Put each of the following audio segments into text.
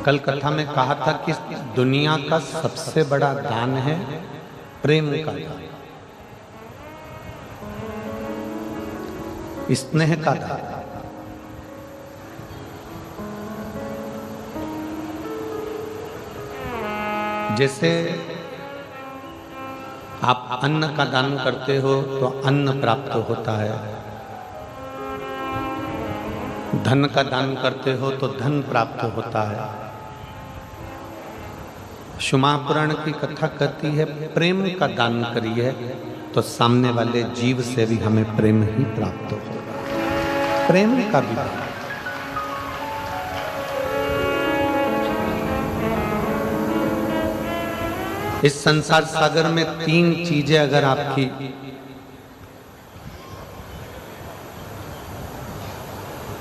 कल कथा में कहा था कि दुनिया का सबसे बड़ा दान है प्रेम का दान, स्नेह का दान। जैसे आप अन्न का दान करते हो तो अन्न प्राप्त होता है, धन का दान करते हो तो धन प्राप्त होता है। क्षमा पुराण की कथा कहती है प्रेम का दान करिए तो सामने वाले जीव से भी हमें प्रेम ही प्राप्त होगा। प्रेम का भी दान। इस संसार सागर में तीन चीजें अगर आपकी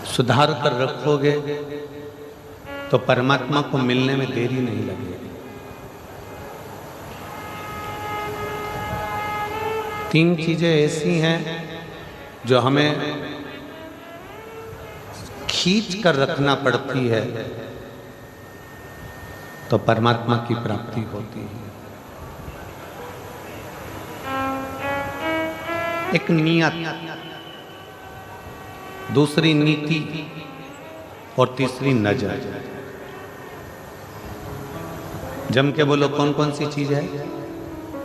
सुधार कर रखोगे तो परमात्मा को मिलने में देरी नहीं लगेगी। तीन चीजें ऐसी हैं जो हमें खींच कर रखना पड़ती है तो परमात्मा की प्राप्ति होती है। एक नियत, दूसरी नीति और तीसरी नजर। जम के बोलो कौन कौन सी चीज है?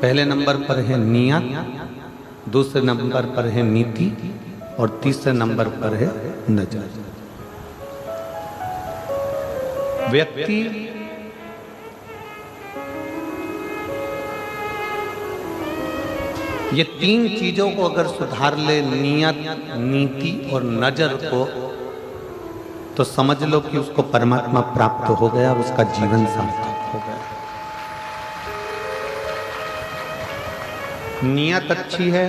पहले नंबर पर है नियत, दूसरे नंबर पर है नीति और तीसरे नंबर पर है नजर। व्यक्ति ये तीन चीजों को अगर सुधार ले, नियत, नीति और नजर को, तो समझ लो कि उसको परमात्मा प्राप्त हो गया, उसका जीवन सार्थक हो गया। नियत अच्छी है,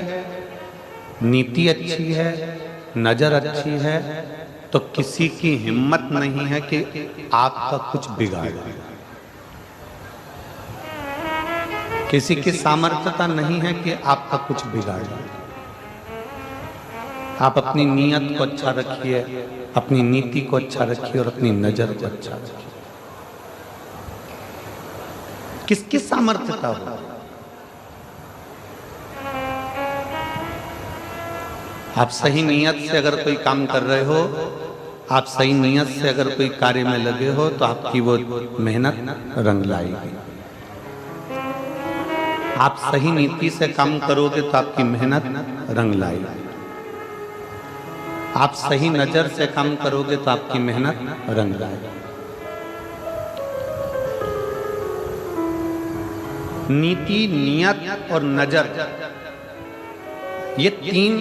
नीति अच्छी है, नजर अच्छी है, तो किसी की हिम्मत नहीं है कि आपका कुछ बिगाड़े। किसी की सामर्थ्यता नहीं है कि आपका कुछ बिगाड़े। आप अपनी नीयत को अच्छा रखिए, अपनी नीति को अच्छा रखिए और अपनी नजर को अच्छा रखिए। किसकी सामर्थ्यता हो? आप सही नीयत से अगर कोई काम कर रहे हो, आप सही नीयत से अगर कोई कार्य में लगे हो तो आपकी वो मेहनत रंग लाएगी। आप सही नीति से काम करोगे तो आपकी मेहनत रंग लाएगी। आप सही नजर से काम करोगे तो आपकी मेहनत रंग लाएगी। नीति, नियत और नजर, ये तीन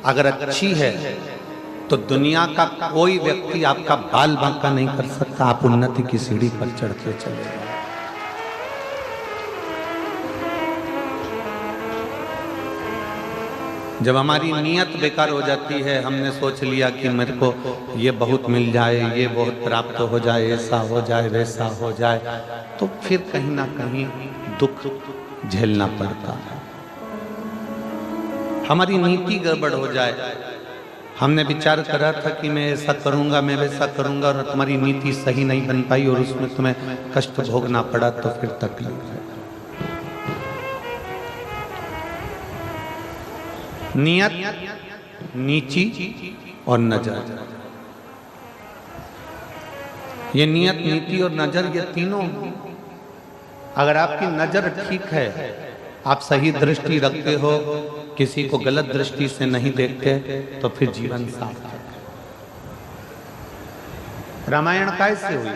अगर अच्छी है तो दुनिया का कोई व्यक्ति आपका बाल बांका नहीं कर सकता। आप उन्नति की सीढ़ी पर चढ़ते चले जाओ। जब हमारी नियत बेकार हो जाती है, हमने सोच लिया कि मेरे को ये बहुत मिल जाए, ये बहुत प्राप्त हो जाए, ऐसा हो जाए, वैसा हो जाए, तो फिर कहीं ना कहीं दुख झेलना पड़ता है। हमारी नीति गड़बड़ हो जाए, हमने विचार करा था कि मैं ऐसा करूंगा, मैं वैसा करूंगा, और तुम्हारी नीति सही नहीं बन पाई और उसमें तुम्हें कष्ट भोगना पड़ा, तो फिर तकलीफ है। नियत, नीति और नजर, ये नियत, नीति और नजर, ये तीनों अगर आपकी नजर ठीक है, आप सही दृष्टि रखते हो, किसी को गलत दृष्टि से नहीं देखते, तो फिर जीवन सार्थक है। रामायण कैसे हुई?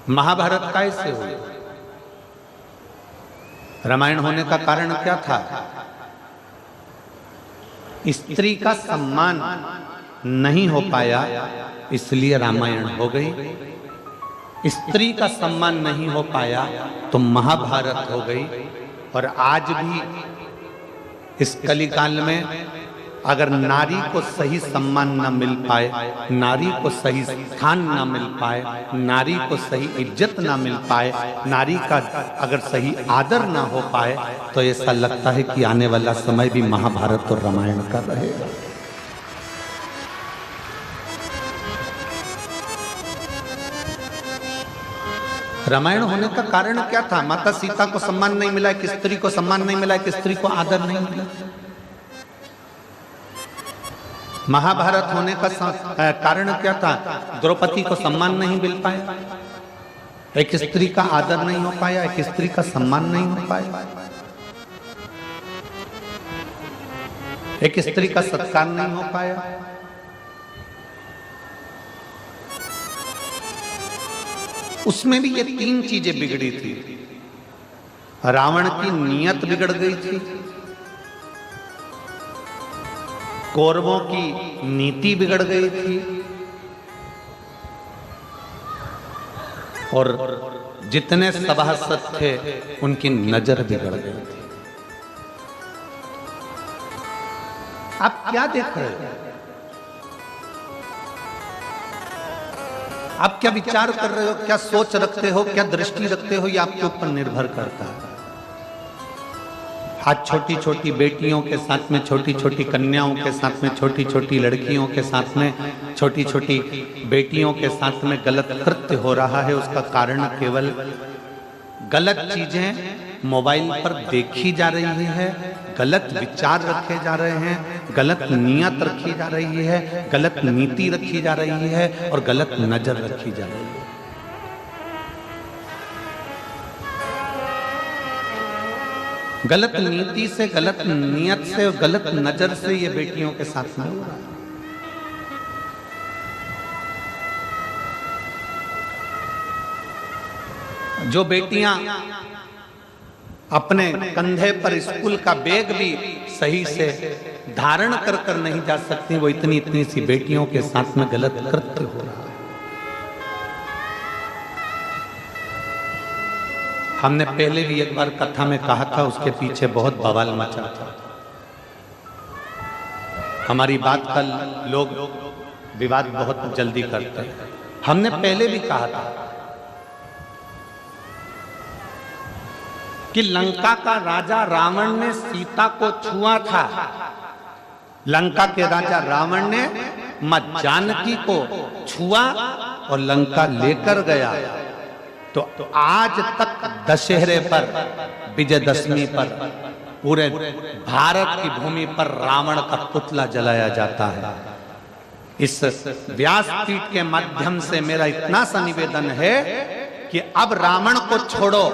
महाभारत कैसे हुई? रामायण होने का कारण क्या था? स्त्री का सम्मान नहीं हो पाया, इसलिए रामायण हो गई। स्त्री का सम्मान नहीं हो पाया तो महाभारत हो गई। और आज भी इस कलिकाल में अगर नारी को सही सम्मान न मिल पाए, नारी को सही स्थान न मिल पाए, नारी को सही इज्जत न मिल पाए, नारी का अगर सही आदर न हो पाए, तो ऐसा लगता है कि आने वाला समय भी महाभारत और रामायण का रहेगा। रामायण होने का कारण क्या था? माता सीता को सम्मान नहीं मिला, एक स्त्री को सम्मान नहीं मिला, एक स्त्री को आदर नहीं मिला। महाभारत होने का कारण क्या था? द्रौपदी को सम्मान नहीं मिल पाया, एक स्त्री का आदर नहीं हो पाया, एक स्त्री का सम्मान नहीं हो पाया, एक स्त्री का सत्कार नहीं हो पाया। उसमें भी ये तीन चीजें बिगड़ी थी। रावण की नीयत बिगड़ गई थी, कौरवों की नीति बिगड़ गई थी, और जितने सभासद थे उनकी नजर बिगड़ गई थी। आप क्या देख रहे हो? आप क्या विचार कर रहे हो, क्या सोच रखते हो, क्या दृष्टि रखते हो, ये आपके ऊपर निर्भर करता है। आज छोटी छोटी बेटियों के साथ में, छोटी छोटी कन्याओं के साथ में, छोटी छोटी लड़कियों के साथ में, छोटी छोटी बेटियों के साथ में गलत कृत्य हो रहा है। उसका कारण केवल गलत चीजें मोबाइल पर देखी जा रही है, गलत विचार रखे जा रहे हैं, गलत नियत रखी जा रही है, गलत नीति रखी जा रही है, और गलत नजर रखी जा रही है। गलत नीति से, गलत नियत से और गलत नजर से ये बेटियों के साथ में हो रहा है। जो बेटियां अपने कंधे पर स्कूल का बैग भी सही से धारण कर कर नहीं जा सकती, वो इतनी इतनी सी बेटियों के साथ में गलत कृत्य हो रहा है। हमने पहले भी एक बार कथा में कहा था, उसके पीछे बहुत बवाल मचा था। हमारी बात का लोग विवाद बहुत जल्दी करते हैं। हमने पहले भी कहा था कि लंका का राजा रावण ने सीता को छुआ था। लंका के राजा रावण ने मां जानकी को छुआ और लंका लेकर गया। तो आज तक दशहरे पर, विजयदशमी पर पूरे भारत की भूमि पर रावण का पुतला जलाया जाता है। इस व्यासपीठ के माध्यम से मेरा इतना सा निवेदन है कि अब रावण को छोड़ो,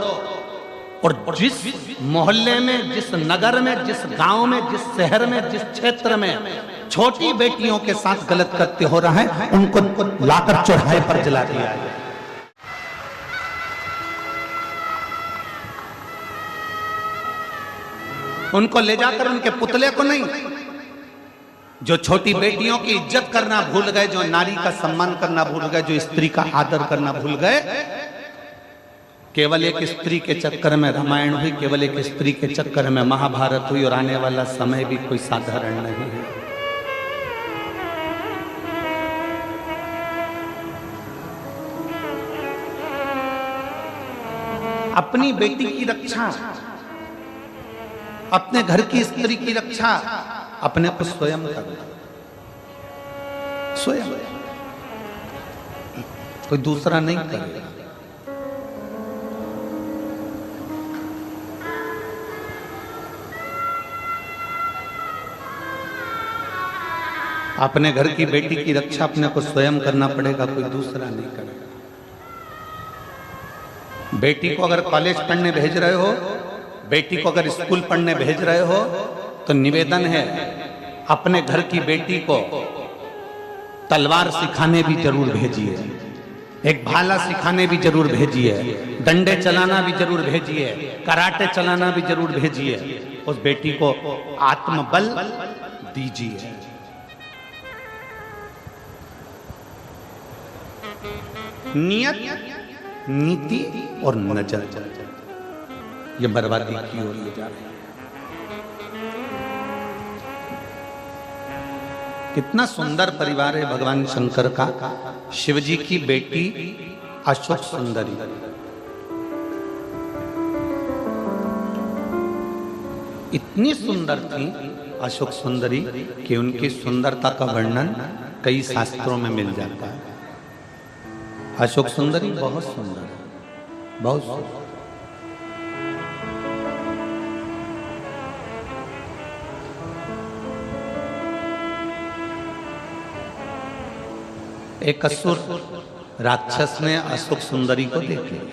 और जिस मोहल्ले में, जिस नगर में, जिस गांव में, जिस शहर में, जिस क्षेत्र में छोटी बेटियों के साथ गलत कृत्य हो रहा है, उनको लाकर चौराहे पर जला दिया है। उनको ले जाकर उनके पुतले को नहीं, जो छोटी बेटियों की इज्जत करना भूल गए, जो नारी का सम्मान करना भूल गए, जो स्त्री का आदर करना भूल गए, केवल एक स्त्री के चक्कर में रामायण हुई, केवल एक स्त्री के चक्कर में महाभारत हुई, और आने वाला समय भी कोई साधारण नहीं है। अपनी बेटी की रक्षा, अपने घर की स्त्री की रक्षा अपने को स्वयं करना, स्वयं, कोई दूसरा नहीं करेगा। अपने घर की बेटी की रक्षा अपने को स्वयं करना पड़ेगा, कोई दूसरा नहीं करेगा। बेटी को अगर कॉलेज पढ़ने भेज रहे हो, बेटी को अगर स्कूल पढ़ने भेज रहे हो, तो निवेदन है अपने घर की बेटी को तलवार सिखाने भी जरूर भेजिए, एक भाला सिखाने भी जरूर भेजिए, डंडे चलाना भी जरूर भेजिए, कराटे चलाना भी जरूर भेजिए। उस बेटी को आत्मबल दीजिए। नियत, नीति और नजर, ये बर्बादी की ओर ले जा रहे हैं। कितना सुंदर परिवार है भगवान शंकर का। शिवजी की बेटी अशोक सुंदरी, इतनी सुंदर थी अशोक सुंदरी कि उनकी सुंदरता का वर्णन कई शास्त्रों में मिल जाता है। अशोक सुंदरी बहुत सुंदर है। बहुत सुंदर। एक असुर राक्षस ने अशोक सुंदरी को देख लिया,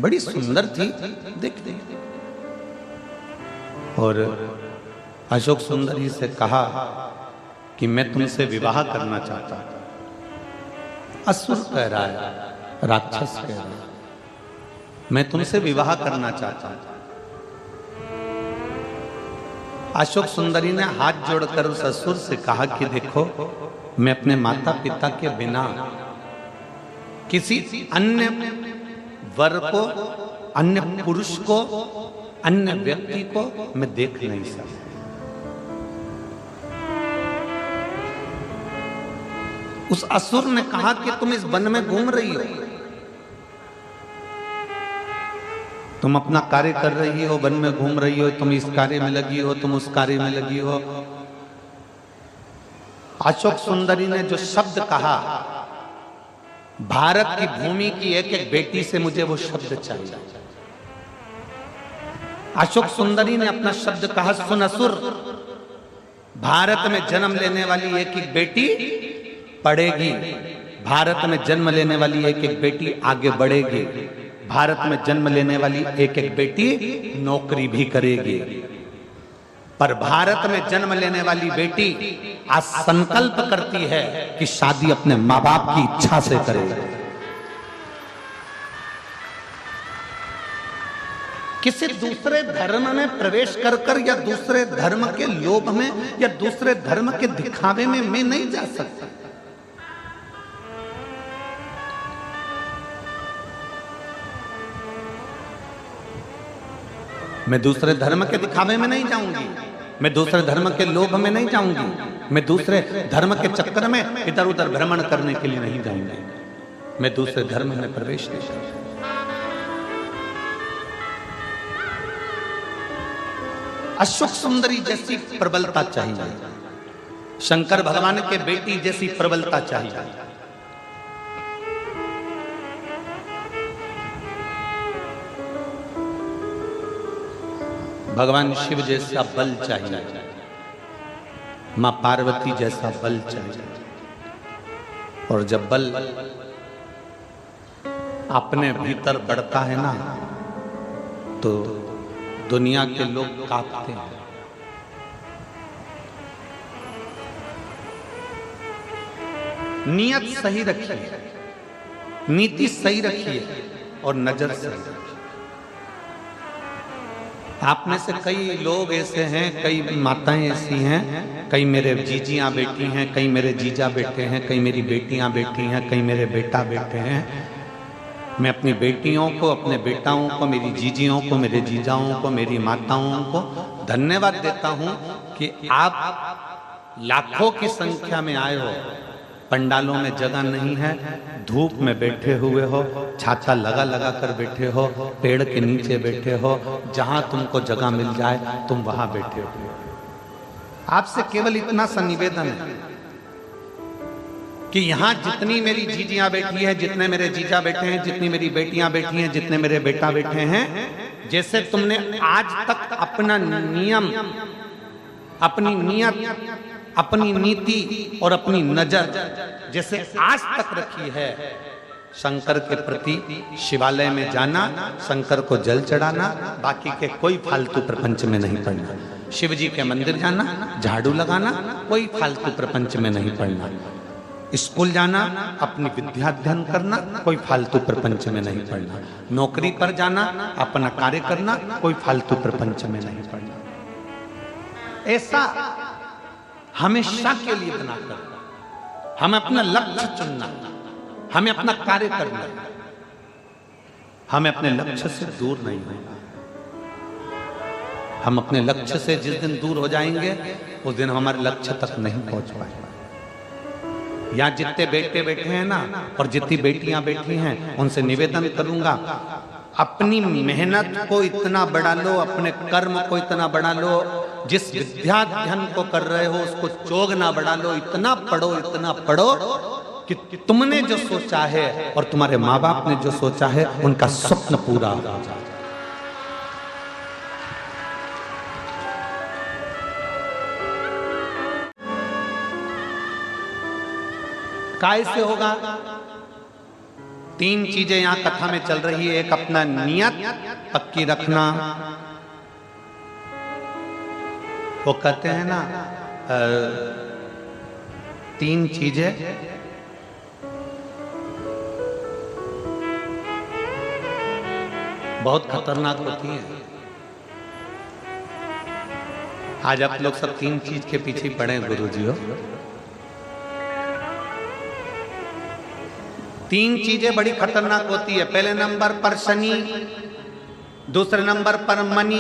बड़ी सुंदर थी, देख ली, और अशोक सुंदरी से कहा कि मैं तुमसे विवाह करना चाहता हूं। असुर कह रहा है, राक्षस कह रहा है, मैं तुमसे विवाह करना चाहता हूं। अशोक सुंदरी ने हाथ जोड़कर उस असुर से कहा कि देखो, मैं अपने माता पिता के बिना किसी अन्य वर को, अन्य पुरुष को, अन्य व्यक्ति को मैं देख नहीं सकता। उस असुर ने कहा कि तुम इस वन में घूम रही हो, तुम अपना कार्य कर रही हो, वन में घूम रही हो, तुम इस कार्य में लगी हो, तुम उस कार्य में लगी हो। अशोक सुंदरी ने जो शब्द कहा, भारत की भूमि की एक एक बेटी से मुझे वो शब्द चाहिए। अशोक सुंदरी ने अपना शब्द कहा, सुन असुर, भारत में जन्म लेने वाली एक एक बेटी पढ़ेगी, भारत में जन्म लेने वाली एक एक बेटी आगे बढ़ेगी, भारत में जन्म लेने वाली एक एक बेटी नौकरी भी करेगी, पर भारत में जन्म लेने वाली बेटी आज संकल्प करती है कि शादी अपने माँ बाप की इच्छा से करे। किसी दूसरे धर्म में प्रवेश कर कर या दूसरे धर्म के लोभ में या दूसरे धर्म के दिखावे में मैं नहीं जा सकता। मैं दूसरे धर्म के दिखावे में नहीं जाऊंगी, मैं दूसरे धर्म के लोभ में नहीं जाऊंगी, मैं दूसरे धर्म के चक्कर में इधर उधर भ्रमण करने के लिए नहीं जाऊंगी, मैं दूसरे धर्म में प्रवेश नहीं करूंगी। अशोक सुंदरी जैसी प्रबलता चाहिए, शंकर भगवान के बेटी जैसी प्रबलता चाहिए। भगवान शिव जैसा बल चाहिए, मां पार्वती जैसा बल चाहिए। और जब बल अपने भीतर बढ़ता है ना, तो दुनिया के लोग कांपते हैं। नियत सही रखिए, नीति सही रखिए और नजर सही रखिए। आप में से कई लोग ऐसे हैं, कई माताएं ऐसी हैं, कई मेरे जीजियां बेटी हैं, कई मेरे जीजा बेटे हैं, कई मेरी बेटियां बेटी हैं, कई मेरे बेटा बेटे हैं। मैं अपनी बेटियों को, अपने बेटाओं को, मेरी जीजियों को, मेरे जीजाओं को, मेरी माताओं को धन्यवाद देता हूं कि आप लाखों की संख्या में आए हो, पंडालों में जगह नहीं है, धूप में बैठे हुए हो, छाता लगा लगा कर बैठे हो, पेड़ के नीचे बैठे हो, जहां तुमको जगह मिल जाए तुम वहां बैठे हो। आपसे केवल इतना सा निवेदन है कि यहां जितनी मेरी जीजियां बैठी है, जितने मेरे जीजा बैठे हैं, जितनी मेरी बेटियां बैठी हैं, जितने मेरे बेटा बैठे हैं, जैसे तुमने आज तक अपना नियम, अपनी नियत, अपनी नीति और अपनी नजर जैसे आज तक रखी है, शंकर के प्रति शिवालय में जाना, शंकर को जल चढ़ाना, बाकी के कोई फालतू प्रपंच में नहीं पड़ना। शिव जी के मंदिर जाना, झाड़ू लगाना, कोई फालतू प्रपंच में नहीं पड़ना। स्कूल जाना, अपनी विद्या अध्ययन करना, कोई फालतू प्रपंच में नहीं पड़ना। नौकरी पर जाना, अपना कार्य करना, कोई फालतू प्रपंच में नहीं पड़ना। ऐसा हमेशा के लिए बनाकर हमें अपना लक्ष्य चुनना, हमें अपना कार्य करना, हमें अपने लक्ष्य से दूर नहीं होना। हम अपने लक्ष्य से जिस दिन दूर हो जाएंगे, उस दिन हमारे लक्ष्य तक नहीं पहुंच पाएंगे। यहाँ जितने बेटे बैठे हैं ना, और जितनी बेटियां बैठी हैं, उनसे निवेदन करूंगा, अपनी मेहनत को इतना बढ़ा लो, अपने कर्म को इतना बढ़ा लो, जिस विद्याध्ययन को कर रहे हो उसको चोग ना बढ़ा लो, इतना पढ़ो कि तुमने जो सोचा है और तुम्हारे माँ बाप ने जो सोचा है उनका स्वप्न पूरा हो जाए। कैसे होगा? 3 चीजें यहां कथा में चल रही है। एक अपना नियत पक्की रखना, वो कहते हैं ना 3 चीजें बहुत खतरनाक होती हैं। आज आप लोग सब 3 चीज के पीछे पड़े गुरुजी हो। 3 चीजें बड़ी खतरनाक होती है। पहले नंबर पर शनि, दूसरे नंबर पर मनी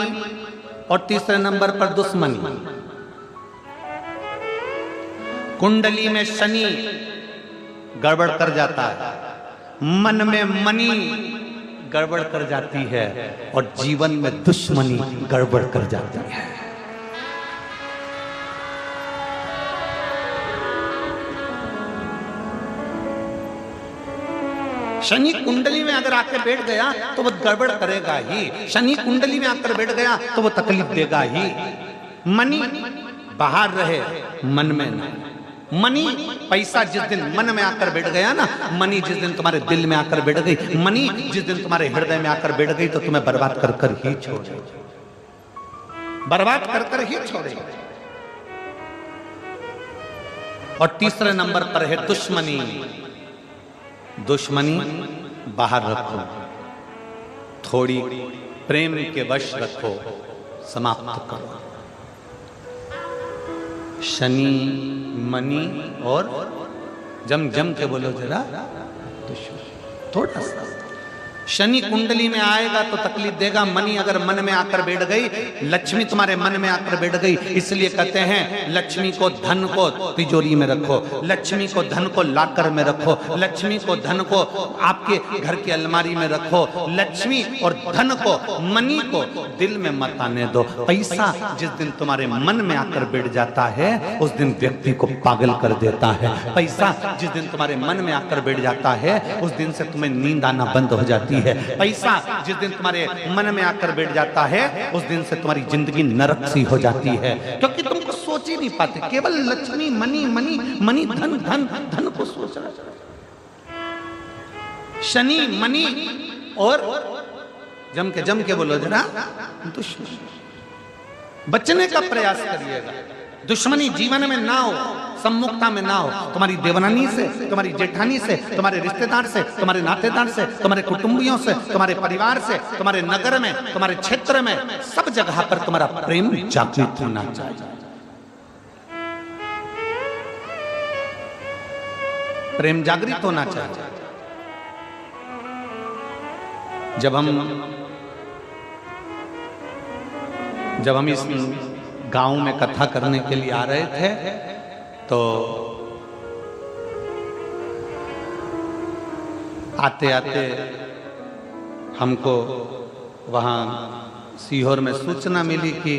और तीसरे नंबर पर दुश्मनी। कुंडली में शनि गड़बड़ कर जाता है, मन में मनी गड़बड़ कर जाती है और जीवन में दुश्मनी गड़बड़ कर जाती है। शनि कुंडली में अगर आकर बैठ गया तो वो गड़बड़ करेगा ही। शनि कुंडली में आकर बैठ गया तो वो तकलीफ देगा ही। मनी बाहर रहे, मन में ना। मनी पैसा जिस दिन मन में आकर बैठ गया ना, मनी जिस दिन तुम्हारे दिल में आकर बैठ गई, मनी जिस दिन तुम्हारे हृदय में आकर बैठ गई तो तुम्हें बर्बाद कर कर ही छोड़े, बर्बाद कर कर ही छोड़े। और तीसरे नंबर पर है दुश्मनी। दुश्मनी बाहर रखो, थोड़ी प्रेम के वश रखो, समाप्त करो। शनि, मनी और जम जम के बोलो जरा, दुश्मनी। थोड़ा सा शनि कुंडली में आएगा तो तकलीफ देगा। मनी अगर मन में आकर बैठ गई, लक्ष्मी तुम्हारे मन में आकर बैठ गई, इसलिए कहते हैं लक्ष्मी को धन को तिजोरी में रखो, लक्ष्मी को धन को लाकर में रखो, लक्ष्मी को धन को आपके घर की अलमारी में रखो। लक्ष्मी और धन को, मनी को दिल में मत आने दो। पैसा जिस दिन तुम्हारे मन में आकर बैठ जाता है उस दिन व्यक्ति को पागल कर देता है। पैसा जिस दिन तुम्हारे मन में आकर बैठ जाता है उस दिन से तुम्हें नींद आना बंद हो जाती है। पैसा जिस दिन तुम्हारे मन में आकर बैठ जाता है उस दिन से तुम्हारी जिंदगी नरक सी हो जाती है, क्योंकि तुमको सोच ही नहीं पाते। केवल लक्ष्मी, मनी मनी मनी, धन धन धन को सोच रहा। शनि, मनी और जम के बोलो जरा, दुश्मनी। बचने का प्रयास करिएगा। दुश्मनी जीवन में ना हो, सम्मुखता में ना हो। तुम्हारी देवरानी से, तुम्हारी जेठानी से, तुम्हारे रिश्तेदार से, तुम्हारे नातेदार से, तुम्हारे कुटुंबियों से, तुम्हारे परिवार से, तुम्हारे नगर में, तुम्हारे क्षेत्र में, सब जगह पर तुम्हारा प्रेम जागृत होना चाहिए। प्रेम जागृत होना चाहिए। जब हम इस गांव में कथा करने के लिए आ रहे थे तो आते आते हमको वहाँ सीहोर में सूचना मिली कि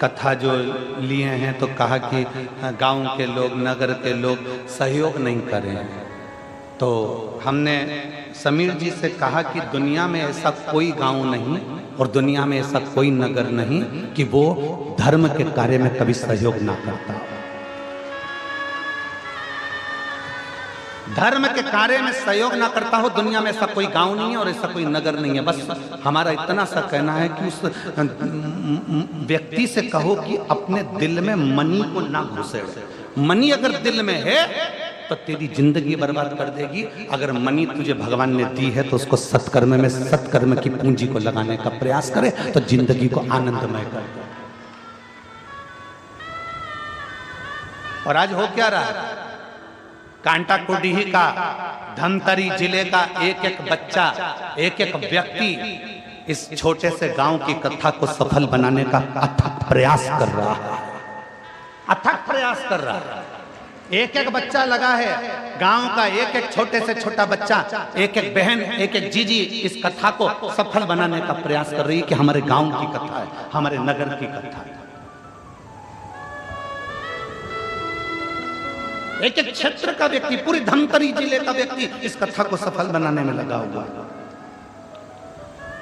कथा जो लिए हैं तो कहा कि गांव के लोग, नगर के लोग सहयोग नहीं करें। तो हमने समीर जी से कहा कि दुनिया में ऐसा कोई गांव नहीं और दुनिया में ऐसा कोई नगर नहीं कि वो धर्म के कार्य में कभी सहयोग ना करता। धर्म के कार्य में सहयोग ना करता हो, दुनिया में ऐसा कोई गांव नहीं है और ऐसा कोई नगर नहीं है। बस हमारा इतना सा कहना है कि उस व्यक्ति से कहो कि अपने दिल में मनी को ना घुसे। मनी अगर दिल में है तो तेरी जिंदगी बर्बाद कर देगी। अगर मनी तुझे भगवान ने दी है तो उसको सत्कर्म में, सत्कर्म की पूंजी को लगाने का प्रयास करे तो जिंदगी को आनंदमय कर दे। और आज हो क्या रहा है? कांटाकुडीही का, धमतरी जिले का एक एक बच्चा, एक एक व्यक्ति इस छोटे से गांव की कथा को सफल बनाने का अथक प्रयास कर रहा है। अथक प्रयास कर रहा है। एक एक बच्चा लगा है, गांव का एक एक छोटे से छोटा बच्चा, एक एक बहन, एक एक जीजी इस कथा को सफल बनाने का प्रयास कर रही है कि हमारे गांव की कथा है, हमारे नगर की कथा है। एक एक क्षेत्र का व्यक्ति, पूरी धमतरी जिले का व्यक्ति इस कथा को सफल बनाने में लगा हुआ।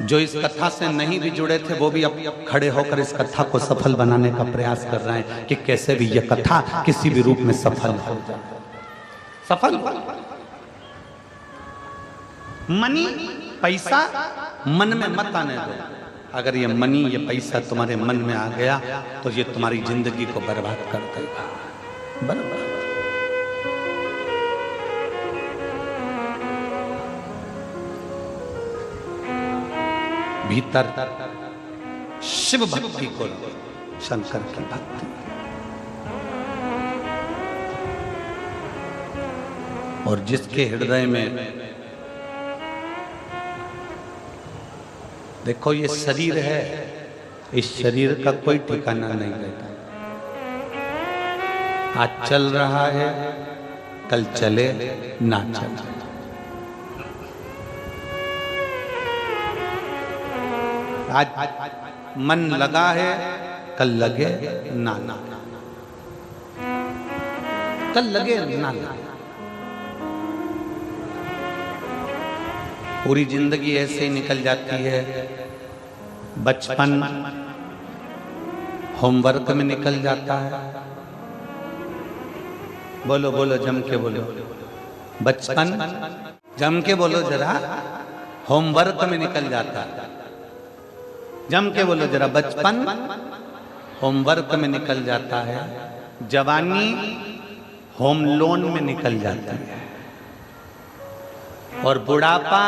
जो इस कथा से नहीं भी जुड़े थे वो भी अब खड़े होकर इस कथा को सफल बनाने का प्रयास कर रहे हैं कि कैसे भी यह कथा किसी भी रूप में सफल हो जाए। सफल मनी पैसा मन में मत आने दो। अगर ये मनी ये पैसा तुम्हारे मन में आ गया तो ये तुम्हारी जिंदगी को बर्बाद कर देगा। बर्बाद। भीतर शिव भक्ति को, शंकर की भक्ति, और जिसके हृदय में, देखो ये शरीर है, इस शरीर का कोई ठिकाना नहीं रहता। आज चल रहा है, कल चले ना चले। आज मन लगा है, कल लगे ना ना, कल लगे ना ना। पूरी जिंदगी ऐसे ही निकल जाती है। बचपन होमवर्क में निकल जाता है। बोलो बोलो जम के बोलो, बचपन जम के बोलो जरा, होमवर्क में निकल जाता है। जम के बोलो जरा, बचपन होमवर्क में निकल जाता है। जवानी होम लोन में निकल जाती है, और बुढ़ापा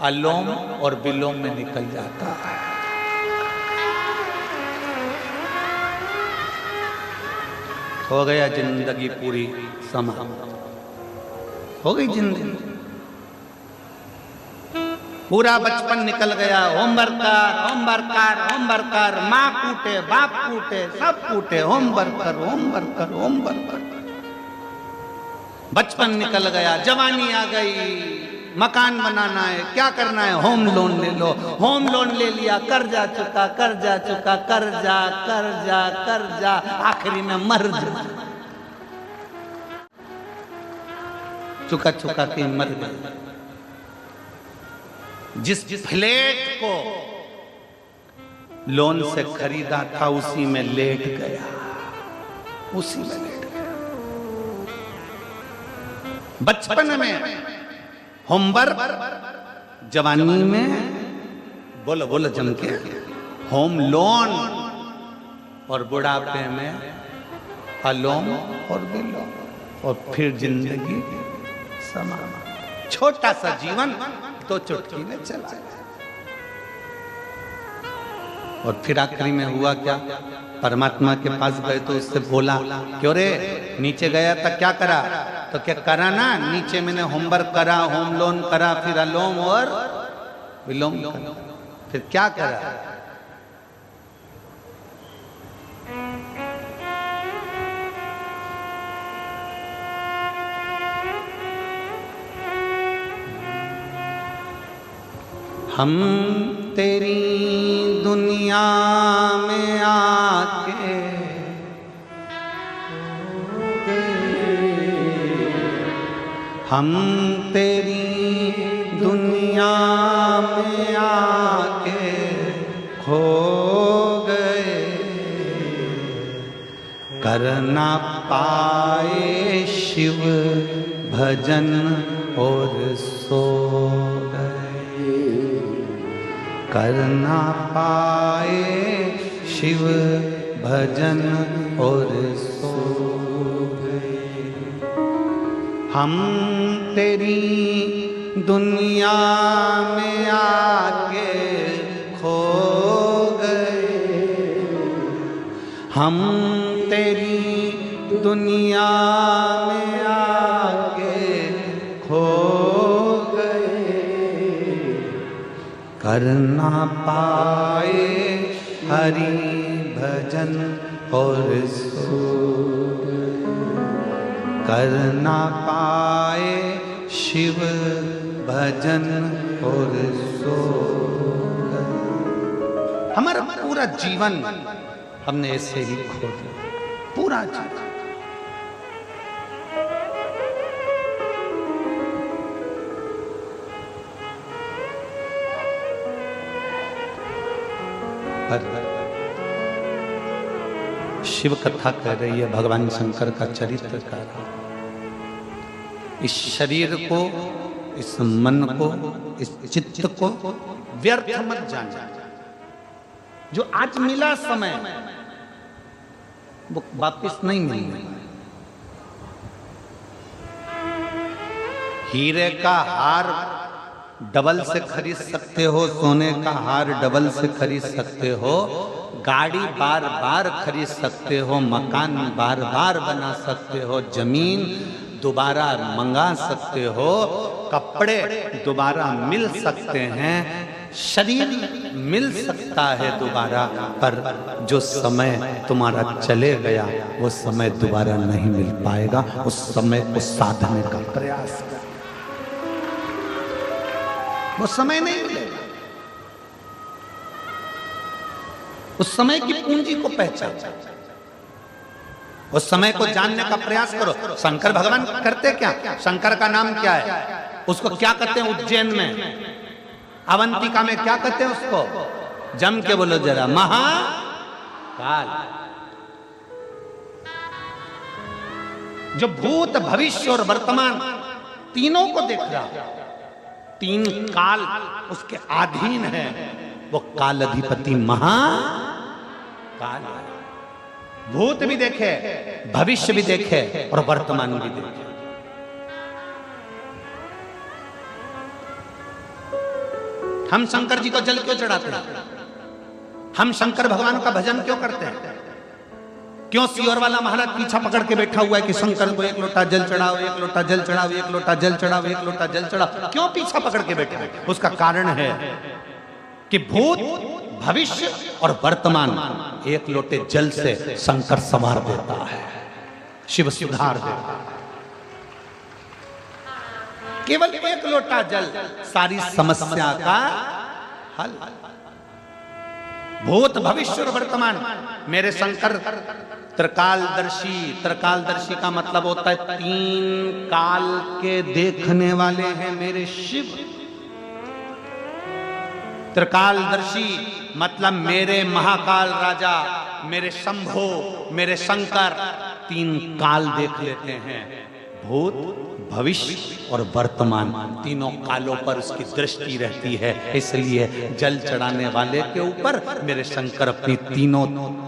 अलोम और विलोम में निकल जाता है। हो गया जिंदगी पूरी समाप्त, हो गई जिंदगी, पूरा बचपन निकल गया। होमवर्क कर, होमवर्क कर, होमवर्क कर, माँ कूटे, बाप कूटे, सब कूटे, होमवर्क कर, होमवर्क कर, होमवर्क कर। बचपन निकल गया, जवानी आ गई, मकान बनाना है, क्या करना है, होम लोन ले लो। होम लोन ले लिया, कर्जा चुका, कर्जा चुका, कर्जा कर्जा कर्जा, आखिरी में मर जा। चुका चुका के मर गए। जिस फ्लैट को लोन से खरीदा था उसी में लेट गया, उसी में लेट गया। बचपन में होमवर्क, जवानी में बोलो बोलो जम के होम लोन, और बुढ़ापे में अलोम और विलोम, और फिर जिंदगी समाप्त। छोटा सा जीवन तो चुटकी में चला गया। और फिर आखिरी में हुआ क्या, परमात्मा के पास गए तो उससे बोला, क्यों रे नीचे गया था, क्या करा? तो क्या करा ना, नीचे मैंने होमवर्क करा, होम लोन करा, फिर अलोम और विलोम करा, फिर क्या करा? हम तेरी दुनिया में आके हम तेरी दुनिया में आके खो गए, कर ना पाए शिव भजन और सो गए, कर ना पाए शिव भजन और सो गए। हम तेरी दुनिया में आके खो गए, हम तेरी दुनिया में आके खो गए, कर ना पाए हरि भजन और सो गए, कर ना पाए शिव भजन और सो गए। हमारा पूरा जीवन हमने ऐसे ही खो दिया, पूरा जीवन। पर शिव कथा कह रही है भगवान शंकर का चरित्र का। इस शरीर को, इस मन को, इस चित्त को व्यर्थ मत जाना। जो आज मिला समय वो वापस नहीं मिलने। हीरे का हार डबल से खरीद सकते हो, सोने का हार डबल से खरीद सकते हो, गाड़ी बार बार खरीद सकते हो, मकान बार बार बना सकते हो, जमीन दोबारा मंगा सकते हो, कपड़े दोबारा मिल सकते हैं, शरीर मिल सकता है दोबारा, पर जो समय तुम्हारा चले गया वो समय दोबारा नहीं मिल पाएगा। उस समय को साधने का प्रयास कर, वो समय नहीं मिलेगा। उस समय की पूंजी को पहचान, उस समय को जानने का प्रयास करो। शंकर भगवान करते क्या? शंकर का नाम क्या है? उसको क्या कहते हैं? उज्जैन में, अवंतिका में क्या कहते हैं उसको? जम के बोलो जरा, महाकाल। जो भूत भविष्य और वर्तमान तीनों को देख रहा, तीन काल उसके अधीन है, वो काल अधिपति महाकाल। भूत भी देखे, भविष्य भी देखे और वर्तमान भी देखे। हम शंकर जी को जल क्यों चढ़ाते हैं? हम शंकर भगवान का भजन क्यों करते हैं? क्यों सियोर वाला महाराज पीछा पकड़ के बैठा हुआ है कि शंकर को एक लोटा जल चढ़ाओ, एक लोटा जल चढ़ाओ, एक लोटा जल चढ़ाओ, एक लोटा जल चढ़ाओ? क्यों पीछा पकड़ के बैठा है? उसका कारण है कि भूत, भविष्य और वर्तमान एक लोटे जल से शंकर संवार देता है, शिव सुधार देता है। केवल एक लोटा जल सारी समस्या का हल। भूत, भविष्य और वर्तमान मेरे शंकर त्रिकालदर्शी। त्रिकालदर्शी का मतलब होता है तीन काल के देखने वाले हैं मेरे शिव। त्रिकालदर्शी मतलब मेरे महाकाल राजा, मेरे शंभो, मेरे शंकर तीन काल देख लेते हैं। भूत, भविष्य और वर्तमान तीनों कालों पर उसकी दृष्टि रहती है। इसलिए जल चढ़ाने वाले के ऊपर मेरे शंकर अपनी तीनों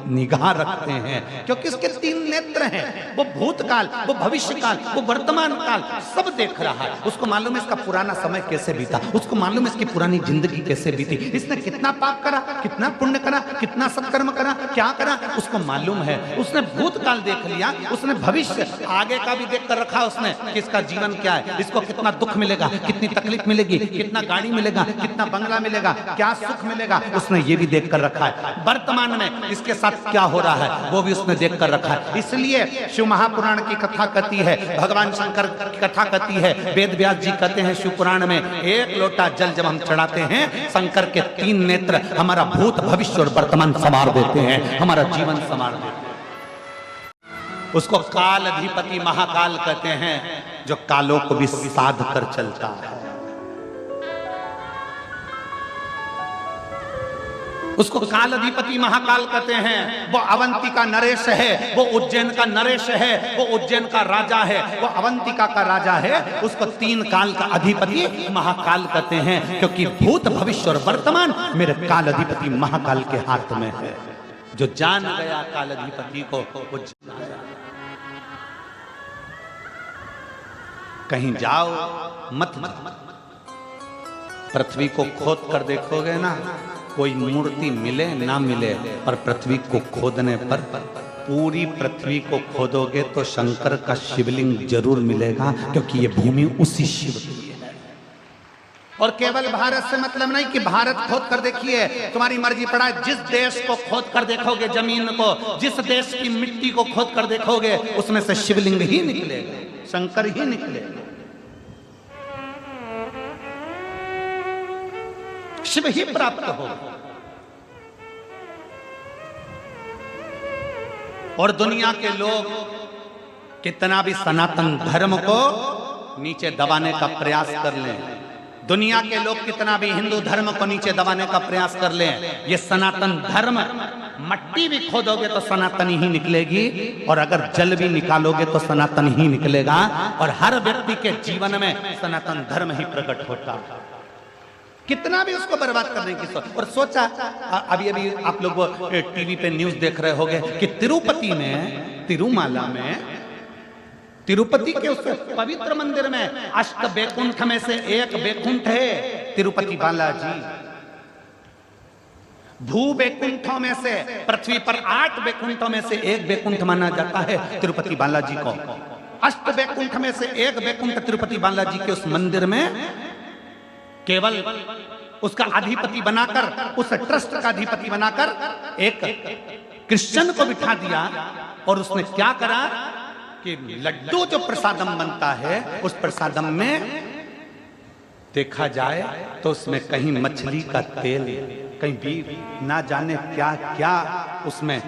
निगाह रखते हैं, क्योंकि इसके तीन नेत्र हैं। वो भूतकाल, वो भविष्य काल, वो वर्तमान काल सब देख रहा है। उसको मालूम है इसका पुराना समय कैसे बीता, उसको मालूम है इसकी पुरानी जिंदगी कैसे बीती, इसने कितना पाप करा, कितना पुण्य करा, कितना सत्कर्म करा, क्या करा, उसको मालूम है। उसने भूतकाल देख लिया, उसने भविष्य आगे का भी देख कर रखा उसने कि इसका जीवन क्या है, इसको कितना दुख मिलेगा, कितनी तकलीफ मिलेगी, कितना गाड़ी मिलेगा, कितना बंगला मिलेगा, क्या सुख मिलेगा, उसने ये भी देख कर रखा है। वर्तमान में इसके साथ क्या हो रहा है वो भी उसने देख कर रखा है। इसलिए शिव महापुराण की कथा कहती है, भगवान शंकर की कथा कहती है, वेद व्यास जी कहते हैं शिव पुराण में, एक लोटा जल जब हम चढ़ाते हैं, शंकर के तीन नेत्र हमारा भूत, भविष्य और वर्तमान संवार देते हैं, हमारा जीवन संवार देते हैं। उसको काल अधिपति महाकाल कहते हैं, जो कालों को भी साध कर चलता है। उसको काल अधिपति महाकाल कहते हैं। वो अवंतिका नरेश है, वो उज्जैन का नरेश है, वो उज्जैन का राजा है, वो अवंतिका का राजा है। उसको तीन काल का अधिपति महाकाल कहते हैं, क्योंकि भूत, भविष्य और वर्तमान मेरे काल अधिपति महाकाल के हाथ में है। जो जान गया काल अधिपति को, वो जान गया। कहीं जाओ मत, पृथ्वी को खोद कर देखोगे ना, कोई मूर्ति मिले ना मिले, पर पृथ्वी को खोदने पर पूरी पृथ्वी को खोदोगे तो शंकर का शिवलिंग जरूर मिलेगा, क्योंकि ये भूमि उसी शिव की है। और केवल भारत से मतलब नहीं कि भारत खोद कर देखिए, तुम्हारी मर्जी पड़ा है। जिस देश को खोद कर देखोगे, जमीन को, जिस देश की मिट्टी को खोद कर देखोगे, उसमें से शिवलिंग ही निकलेगा, शंकर ही निकलेगा, शिव ही प्राप्त होगा। और दुनिया के लोग कितना भी सनातन धर्म को नीचे दबाने का प्रयास कर लें, दुनिया के लोग कितना भी हिंदू धर्म को नीचे दबाने का प्रयास कर लें, ये सनातन धर्म मट्टी भी खोदोगे तो सनातन ही निकलेगी, और अगर जल भी निकालोगे तो सनातन ही निकलेगा, और हर व्यक्ति के जीवन में सनातन धर्म ही प्रकट होता है। कितना भी उसको बर्बाद करने की सोच। और सोचा, अभी अभी आप लोग टीवी पे न्यूज देख रहे होंगे कि तिरुपति में, तिरुमाला में, तिरुपति के उस पवित्र मंदिर में अष्ट बैकुंठ में से एक बैकुंठ है तिरुपति बालाजी। भू बैकुंठों में से, पृथ्वी पर 8 बैकुंठों में से एक बैकुंठ माना जाता है तिरुपति बालाजी को। अष्ट बैकुंठ में से एक बैकुंठ तिरुपति बालाजी के उस मंदिर में केवल उसका अधिपति बनाकर, उस ट्रस्ट का अधिपति बनाकर एक क्रिश्चियन को बिठा दिया, और उसने क्या करा कि लड्डू जो प्रसादम बनता है, उस प्रसादम में देखा जाए तो उसमें कहीं मछली का तेल, कहीं भी ना जाने क्या क्या उसमें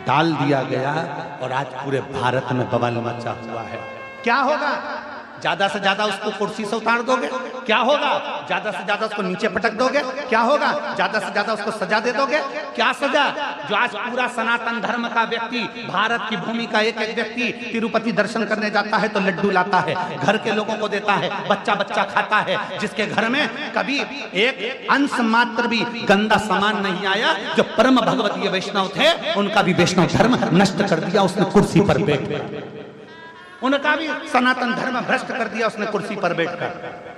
डाल दिया गया, और आज पूरे भारत में बवाल मचा हुआ है। क्या होगा? ज्यादा से ज्यादा उसको कुर्सी से उतार दोगे? क्या होगा? ज्यादा से ज्यादा उसको नीचे पटक दोगे? क्या होगा? ज्यादा से ज्यादा उसको सजा दे दोगे? क्या सजा? जो आज पूरा सनातन धर्म का व्यक्ति, भारत की भूमि का एक एक व्यक्ति तिरुपति दर्शन करने जाता है तो लड्डू लाता है, घर के लोगों को देता है, बच्चा बच्चा खाता है, जिसके घर में कभी एक अंश मात्र भी गंदा सामान नहीं आया, जो परम भगवतीय वैष्णव थे उनका भी वैष्णव धर्म नष्ट कर दिया उसने कुर्सी पर बैठकर। उनका भी सनातन धर्म भ्रष्ट कर दिया उसने कुर्सी पर बैठकर।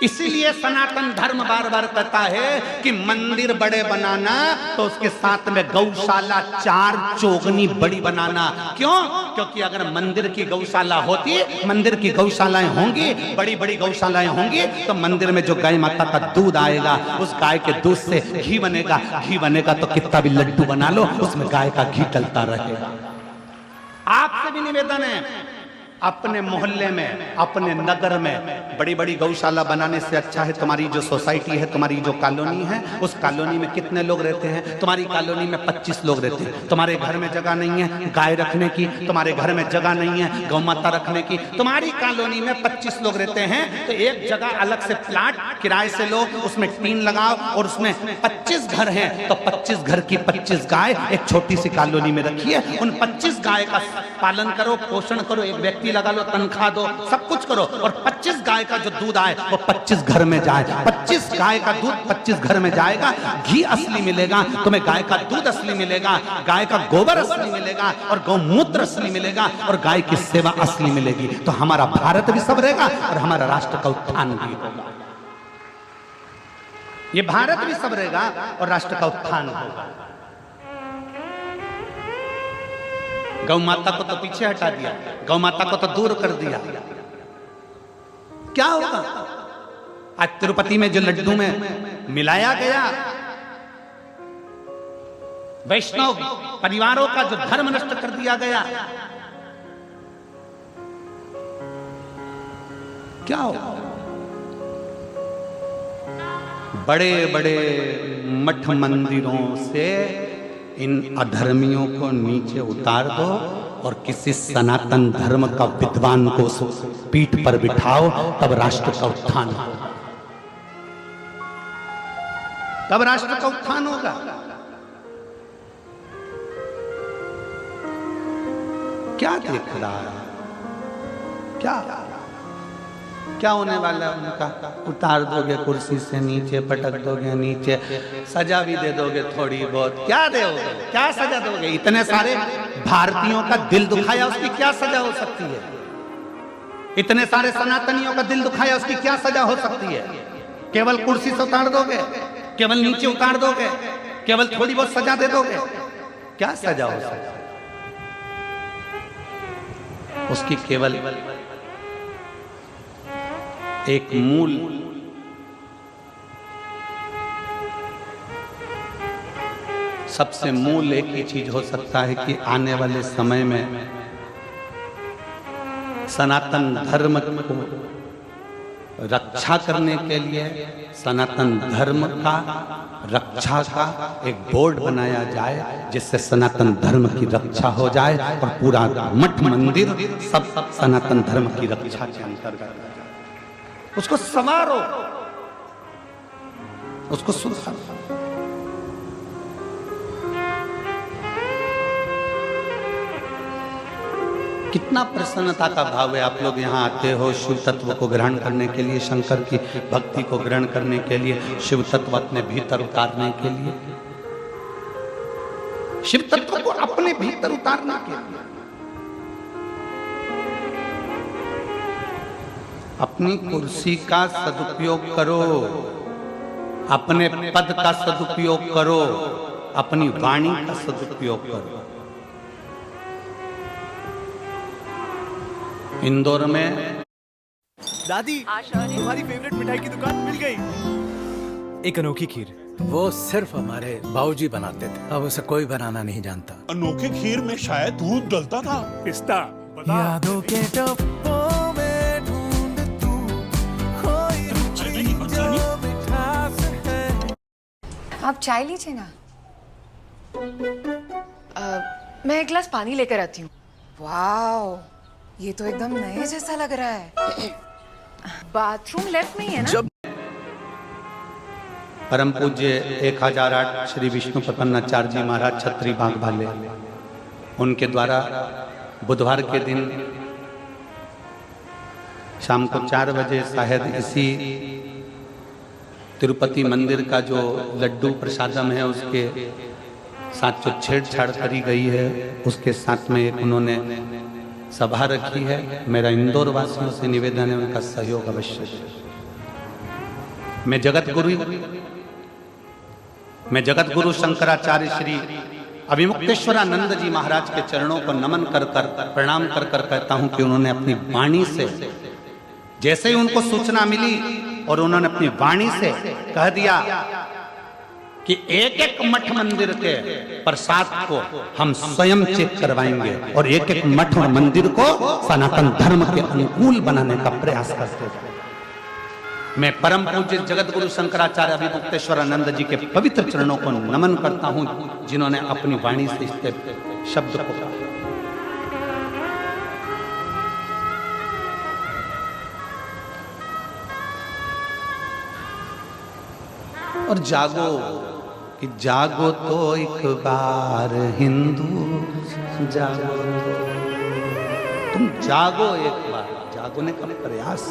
इसीलिए सनातन धर्म बार बार कहता है कि मंदिर बड़े बनाना तो उसके साथ में गौशाला 4 चौगनी बड़ी बनाना। क्यों? क्योंकि अगर मंदिर की गौशाला होती, मंदिर की गौशालाएं होंगी, बड़ी बड़ी गौशालाएं होंगी, तो मंदिर में जो गाय माता का दूध आएगा, उस गाय के दूध से घी बनेगा, घी बनेगा तो कितना भी लड्डू बना लो उसमें गाय का घी डलता रहेगा। आपसे भी निवेदन है, अपने मोहल्ले में, अपने नगर में बड़ी बड़ी गौशाला बनाने से अच्छा है तुम्हारी जो सोसाइटी है, तुम्हारी जो कॉलोनी है, उस कॉलोनी में कितने लोग रहते हैं? तुम्हारी कॉलोनी में 25 लोग रहते हैं। तुम्हारे घर में जगह नहीं है गाय रखने की, तुम्हारे घर में जगह नहीं है गौ माता रखने की, तुम्हारी कॉलोनी में 25 लोग रहते हैं, तो एक जगह अलग से प्लाट किराए से लो, उसमें टीन लगाओ, और उसमें 25 घर हैं तो 25 घर की 25 गाय एक छोटी सी कॉलोनी में रखिए, उन 25 गाय का पालन करो, पोषण करो, एक व्यक्ति लगा लो, तनख्वाह दो, सब कुछ करो, और 25 गाय का जो दूध आए वो 25 घर में जाए। 25 गाय का दूध 25 घर में जाएगा, घी असली मिलेगा तुम्हें, गाय का दूध असली मिलेगा, गाय का गोबर असली मिलेगा, और गौमूत्र असली मिलेगा, और गाय की सेवा असली मिलेगी, तो हमारा भारत भी सब रहेगा और हमारा राष्ट्र का उत्थान भी होगा। ये भारत भी सब रहेगा और राष्ट्र का उत्थान होगा। गौ माता को तो पीछे हटा दिया, गौ माता को तो दूर कर दिया, क्या होगा? आज तिरुपति में जो लड्डू में मिलाया गया, वैष्णव परिवारों का जो धर्म नष्ट कर दिया गया, क्या होगा? बड़े बड़े मठ मंदिरों से इन अधर्मियों को नीचे उतार दो और किसी सनातन धर्म का विद्वान को पीठ पर बिठाओ, तब राष्ट्र का उत्थान होगा, तब राष्ट्र का उत्थान होगा। क्या देख रहा है? क्या होने वाला है उनका? उतार दोगे कुर्सी से नीचे, पटक दोगे नीचे, सजा भी दे दोगे थोड़ी बहुत, क्या दोगे? क्या सजा दोगे? इतने सारे भारतीयों का दिल दुखाया, उसकी क्या सजा हो सकती है? इतने सारे सनातनियों का दिल दुखाया, उसकी क्या सजा हो सकती है? केवल कुर्सी से उतार दोगे, केवल नीचे उतार दोगे, केवल थोड़ी बहुत सजा दे दोगे, क्या सजा हो सकती है? उसकी केवल एक मूल सबसे मूल एक ही चीज हो सकता है कि आने वाले समय में सनातन धर्म को रक्षा करने के लिए सनातन धर्म का रक्षा का एक बोर्ड बनाया जाए, जिससे सनातन धर्म की रक्षा हो जाए और पूरा मठ मंदिर सब सनातन धर्म की रक्षा के अंतर्गत। उसको संवारो, उसको सुधारो। कितना प्रसन्नता का भाव है। आप लोग यहाँ आते हो शिव तत्व को ग्रहण करने के लिए, शंकर की भक्ति को ग्रहण करने के लिए, शिव तत्व अपने भीतर उतारने के लिए, शिव तत्व को अपने भीतर उतारने के लिए। अपनी कुर्सी का सदुपयोग करो, अपने पद का सदुपयोग करो, अपनी वाणी का सदुपयोग करो। इंदौर में दादी तुम्हारी फेवरेट मिठाई की दुकान मिल गई। एक अनोखी खीर, वो सिर्फ हमारे बाबूजी बनाते थे, अब उसे कोई बनाना नहीं जानता। अनोखी खीर में शायद दूध डलता था। पिस्ता यादों के टप्पों में ढूंढ तू खोई जो मिठास है। आप चाय लीजिए ना। मैं एक गिलास पानी लेकर आती हूँ। वाओ, ये तो एकदम नए जैसा लग रहा है। बाथरूम लेफ्ट में ही है ना? परम पूज्य 1008 श्री विष्णु प्रपन्नाचार्य जी महाराज छत्री बाग वाले, उनके द्वारा बुधवार के दिन शाम को 4 बजे शायद इसी तिरुपति मंदिर का जो लड्डू प्रसादम है उसके साथ जो छेड़छाड़ करी गई है, उसके साथ में एक उन्होंने सभा रखी है। मेरा इंदौर वासियों से निवेदन है, उनका सहयोग अवश्य। मैं जगत गुरु शंकराचार्य श्री अभिमुक्तेश्वरानंद जी महाराज के चरणों को नमन कर प्रणाम कर कहता हूं कि उन्होंने अपनी वाणी से, जैसे ही उनको सूचना मिली और उन्होंने अपनी वाणी से कह दिया कि एक एक मठ मंदिर के प्रसाद को हम स्वयं चेक करवाएंगे और एक एक मठ और मंदिर को सनातन धर्म के अनुकूल बनाने का प्रयास करते हैं। मैं परम पूज्य जगत गुरु शंकराचार्य अभिमुक्तेश्वरानंद जी के पवित्र चरणों को नमन करता हूं, जिन्होंने अपनी वाणी से इस शब्द को कहा। और जागो कि जागो तो एक बार हिंदू जागो, तुम जागो एक बार। जागोने का प्रयास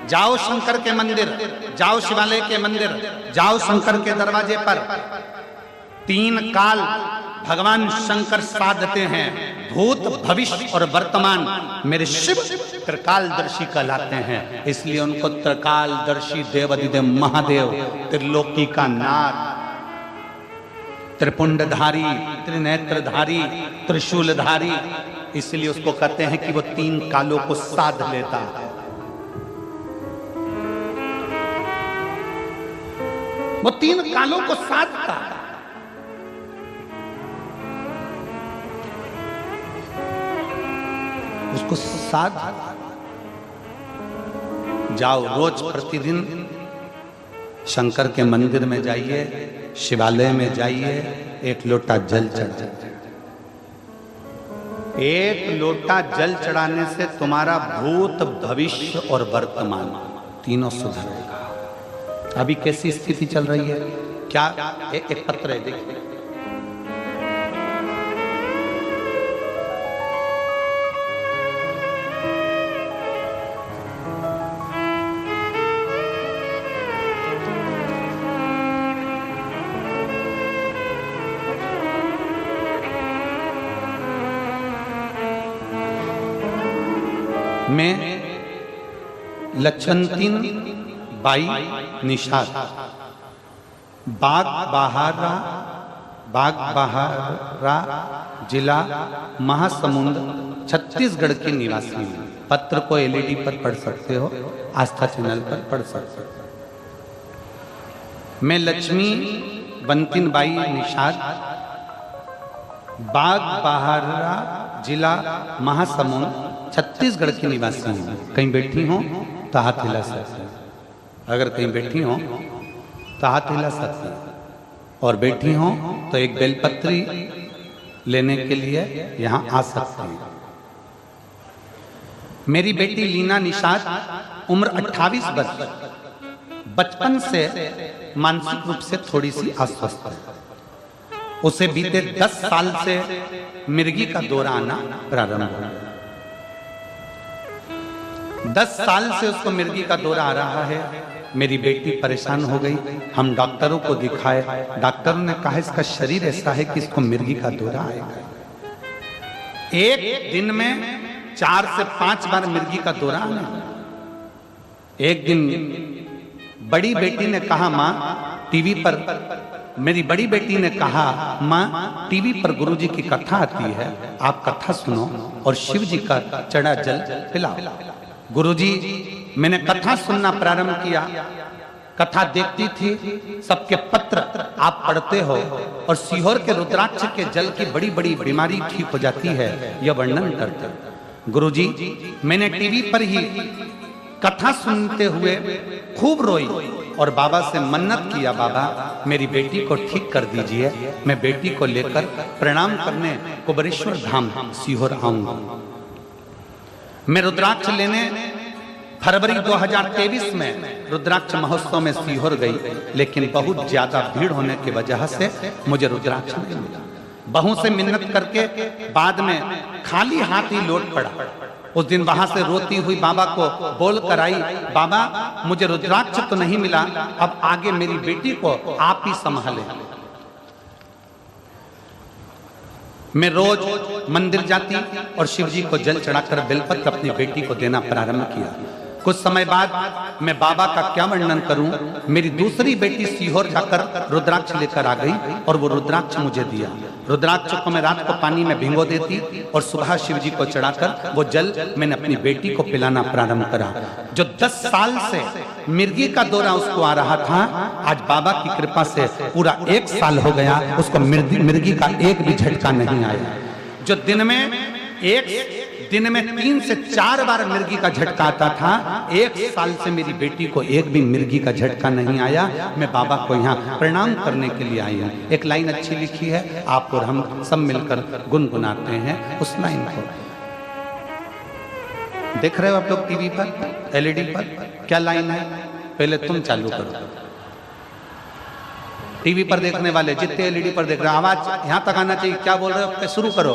जाओ शंकर के मंदिर, जाओ शिवालय के मंदिर, जाओ शंकर के दरवाजे पर। 3 काल भगवान शंकर साधते हैं, भूत भविष्य और वर्तमान। मेरे शिव त्रिकालदर्शी कहलाते हैं, इसलिए उनको त्रिकालदर्शी देवाधिदेव महादेव, त्रिलोकी का नाथ, त्रिपुंडधारी, त्रिनेत्रधारी, त्रिशूलधारी, इसलिए उसको कहते हैं कि वो 3 कालों को साध लेता है। वो 3 कालों को साधता है। उसको साध जाओ। रोज प्रतिदिन शंकर के मंदिर में जाइए, शिवालय में जाइए, 1 लोटा जल चढ़ाइए। 1 लोटा जल चढ़ाने से तुम्हारा भूत भविष्य और वर्तमान तीनों सुधरेगा। अभी कैसी स्थिति चल रही है? क्या एक पत्र है, देखिए। में लक्षणतीन बाई निषाद बाग बहारा जिला महासमुंद छत्तीसगढ़ के निवासी हैं। पत्र को एलईडी पर पढ़ सकते हो, आस्था चैनल पर पढ़ सकते हो। मैं लक्ष्मी बंतिन बाई निषाद बाग बहारा जिला महासमुंद छत्तीसगढ़ की निवासी हूँ। कहीं बैठी हो तो हाथ हिला सकते हैं, अगर कहीं बैठी हो तो हाथ हिला सकते हैं, और बैठी हो तो एक बेलपत्री लेने के लिए यहाँ आ सकते हैं। मेरी बेटी लीना निषाद, उम्र 28 वर्ष, बचपन से मानसिक रूप से थोड़ी सी अस्वस्थ है। उसे बीते 10 साल से मिर्गी का दौरा आना प्रारंभ हो गया। 10 साल से उसको मिर्गी का दौरा आ रहा है। मेरी बेटी परेशान हो गई, हम डॉक्टरों को दिखाए, डॉक्टर ने कहा इसका शरीर ऐसा है कि इसको मिर्गी का दौरा आएगा। एक दिन में 4 से 5 बार मिर्गी का दौरा आने लगा। एक दिन बड़ी बेटी ने कहा, माँ टीवी पर, मेरी बड़ी बेटी ने कहा, माँ टीवी पर गुरुजी की कथा आती है, आप कथा सुनो और शिव जी का चढ़ा जल पिलाओ। गुरुजी, मैंने कथा सुनना प्रारंभ किया, कथा देखती थी, सबके पत्र आप पढ़ते हो और सीहोर के रुद्राक्ष के जल की बड़ी बड़ी बीमारी ठीक हो जाती है, यह वर्णन करते। गुरुजी, मैंने टीवी पर ही कथा सुनते हुए खूब रोई और बाबा से मन्नत किया, बाबा मेरी बेटी को ठीक कर दीजिए, मैं बेटी को लेकर प्रणाम करने कुबरेश्वर धाम सीहोर आऊंगा। मैं रुद्राक्ष लेने फरवरी 2023 में रुद्राक्ष महोत्सव में सीहोर गई, लेकिन बहुत ज्यादा भीड़ होने की वजह से मुझे रुद्राक्ष नहीं मिला। बहू से मिन्नत करके बाद में खाली हाथ ही लौट पड़ा। उस दिन वहां से रोती हुई बाबा को बोल कर आई, बाबा मुझे रुद्राक्ष तो नहीं मिला, अब आगे मेरी बेटी को आप ही संभालें। मैं रोज मंदिर जाती और शिव जी को जल चढ़ाकर बेलपत्र अपनी बेटी को देना प्रारंभ किया। कुछ समय बाद मैं बाबा का क्या वर्णन करूं, मेरी दूसरी बेटी सीहोर जाकर रुद्राक्ष लेकर आ गई और वो रुद्राक्ष मुझे दिया। रुद्राक्ष को मैं रात को पानी में भिगो देती और सुबह शिव जी को चढ़ाकर वो जल मैंने अपनी बेटी को पिलाना प्रारंभ करा। जो 10 साल से मिर्गी का दौरा उसको आ रहा था, आज बाबा की कृपा से पूरा 1 साल हो गया, उसको मिर्गी का एक भी झटका नहीं आया। जो दिन में 3 से 4 बार मिर्गी का झटका आता था, 1 साल से मेरी बेटी को एक भी मिर्गी का झटका नहीं आया। मैं बाबा को यहाँ प्रणाम करने के लिए आई हूँ। एक लाइन अच्छी लिखी है, आप और हम सब मिलकर गुनगुनाते हैं उस लाइन को। देख रहे हो आप लोग टीवी पर, एलईडी पर, क्या लाइन है? पहले तुम चालू करो। टीवी पर देखने वाले जितने एलईडी पर देख रहे हैं, आवाज यहां तक आना चाहिए। क्या बोल रहे हो? शुरू करो।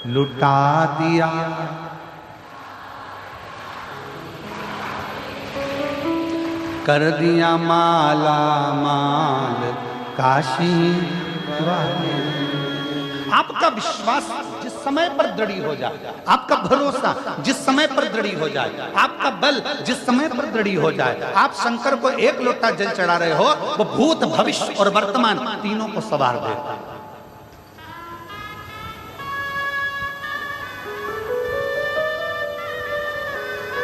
लुटा दिया कर दिया माला माल काशी वाले। आपका विश्वास जिस समय पर दृढ़ हो जाए, आपका भरोसा जिस समय पर दृढ़ हो जाए, आपका बल जिस समय पर दृढ़ हो जाए, आप शंकर को 1 लोटा जल चढ़ा रहे हो, वो भूत भविष्य और वर्तमान तीनों को संवार देता है।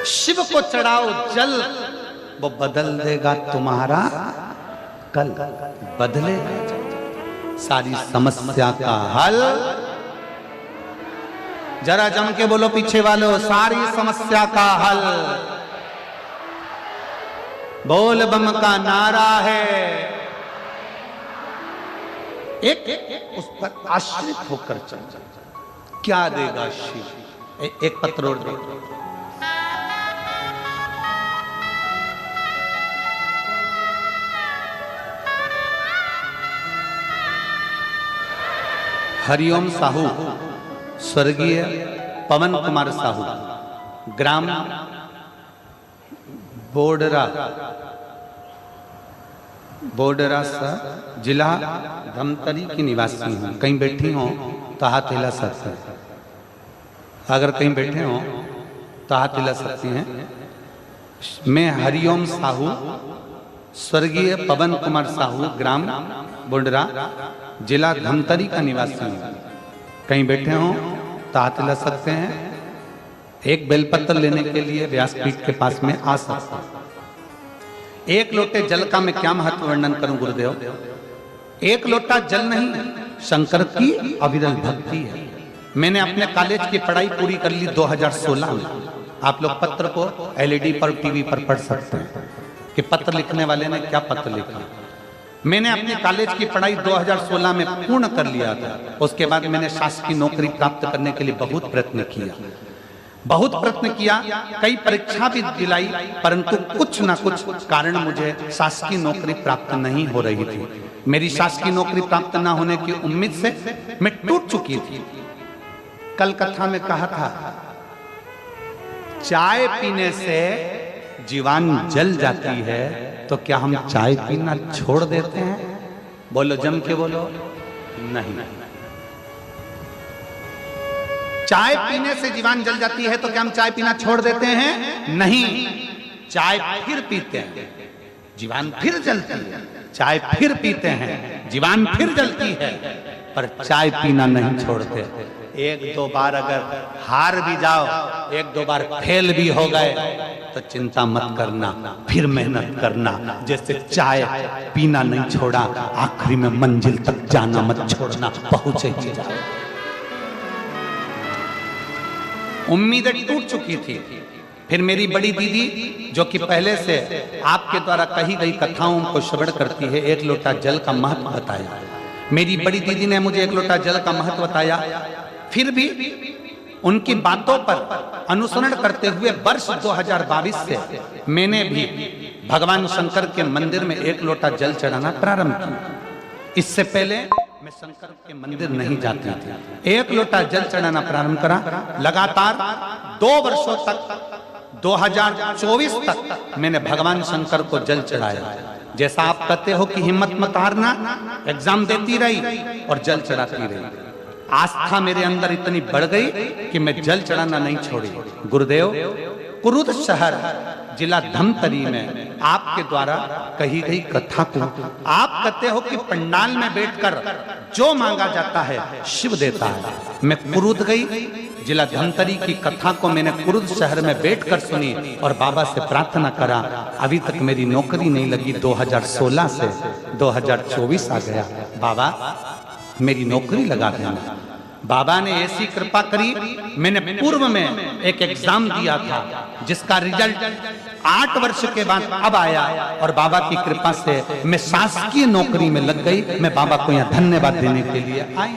शिव को चढ़ाओ जल, वो बदल देगा तुम्हारा कल, बदलेगा सारी समस्या का हल। जरा जम के बोलो पीछे वालों, सारी समस्या का हल बोल बम का नारा है। एक उस पर आश्रित होकर चल, क्या देगा शिव? एक पत्र और दे। हरिओम साहू, स्वर्गीय पवन कुमार साहू, ग्राम बोडरा सा जिला धमतरी की निवासी हूँ। कहीं बैठी हो तो हाथ हिला सकते हैं, अगर कहीं बैठे हो तो हाथ हिला सकती हैं। मैं हरिओम साहू, स्वर्गीय पवन कुमार साहू, ग्राम बोडरा जिला धमतरी का निवासी हूँ। कहीं बैठे हो तो हाथ हिला सकते हैं। एक बेलपत्र लेने के लिए व्यासपीठ के पास में आ सकते हैं। 1 लोटे जल का मैं क्या महत्व वर्णन करूं गुरुदेव? 1 लोटा जल नहीं, शंकर की अविरल भक्ति है। मैंने अपने कॉलेज की पढ़ाई पूरी कर ली 2016 में। आप लोग पत्र को एलईडी पर टीवी पर पढ़ सकते हैं कि पत्र लिखने वाले ने क्या पत्र लिखा। मैंने अपने कॉलेज की पढ़ाई 2016 में पूर्ण कर लिया था। उसके बाद मैंने शासकीय नौकरी प्राप्त करने के लिए बहुत प्रयत्न किया, कई परीक्षा भी दिलाई, परंतु कुछ ना कुछ कारण मुझे शासकीय नौकरी प्राप्त नहीं हो रही थी। मेरी शासकीय नौकरी प्राप्त ना होने की उम्मीद से मैं टूट चुकी थी। कल कथा में कहा था, चाय पीने से जीवान जल जाती है, तो क्या हम चाय पीना छोड़ देते हैं? बोलो, जम के बोलो। नहीं। चाय पीने से जीवान जल जाती है तो क्या हम चाय पीना छोड़ देते हैं? नहीं। चाय फिर पीते हैं, जीवान फिर जलती है। चाय फिर पीते हैं, जीवान फिर जलती है, पर चाय पीना नहीं छोड़ते। एक दो बार अगर हार भी जाओ, एक दो बार फेल भी हो गए, तो चिंता मत करना, फिर मेहनत करना। जैसे चाय पीना नहीं छोड़ा, आखिरी में मंजिल तक जाना मत छोड़ना, पहुंचे ही जाओ। उम्मीदें टूट चुकी थी। फिर मेरी बड़ी दीदी, जो कि पहले से आपके द्वारा कही गई कथाओं को श्रवण करती है, एक लोटा जल का महत्व बताया। मेरी बड़ी दीदी ने मुझे एक लोटा जल का महत्व बताया। फिर भी उनकी बातों पर अनुसरण करते हुए वर्ष 2022 से मैंने भी भगवान शंकर के मंदिर में एक लोटा जल चढ़ाना प्रारंभ किया। इससे पहले मैं शंकर के मंदिर नहीं जाती थी। एक लोटा जल चढ़ाना प्रारंभ करा। लगातार 2 वर्षों तक, 2024 तक मैंने भगवान शंकर को जल चढ़ाया। जैसा आप कहते हो कि हिम्मत मत हारना, एग्जाम देती रही और जल चढ़ाती रही। आस्था मेरे अंदर इतनी बढ़ गई कि मैं जल चढ़ाना नहीं छोड़ी। गुरुदेव, कुरुद शहर जिला धमतरी में आपके द्वारा कही गई कथा को आप कहते हो कि पंडाल में बैठकर जो मांगा जाता है शिव देता है। मैं कुरुद गई, जिला धमतरी की कथा को मैंने कुरुद शहर में बैठकर सुनी और बाबा से प्रार्थना करा। अभी तक मेरी नौकरी नहीं लगी। 2016 से 2024 आ गया। बाबा, मेरी नौकरी लगा देना। बाबा ने ऐसी कृपा करी, मैंने पूर्व में एक एग्जाम दिया था जिसका रिजल्ट 8 वर्ष के बाद अब आया और बाबा की कृपा से मैं शासकीय नौकरी में लग गई। मैं बाबा को यहाँ धन्यवाद देने के लिए आई।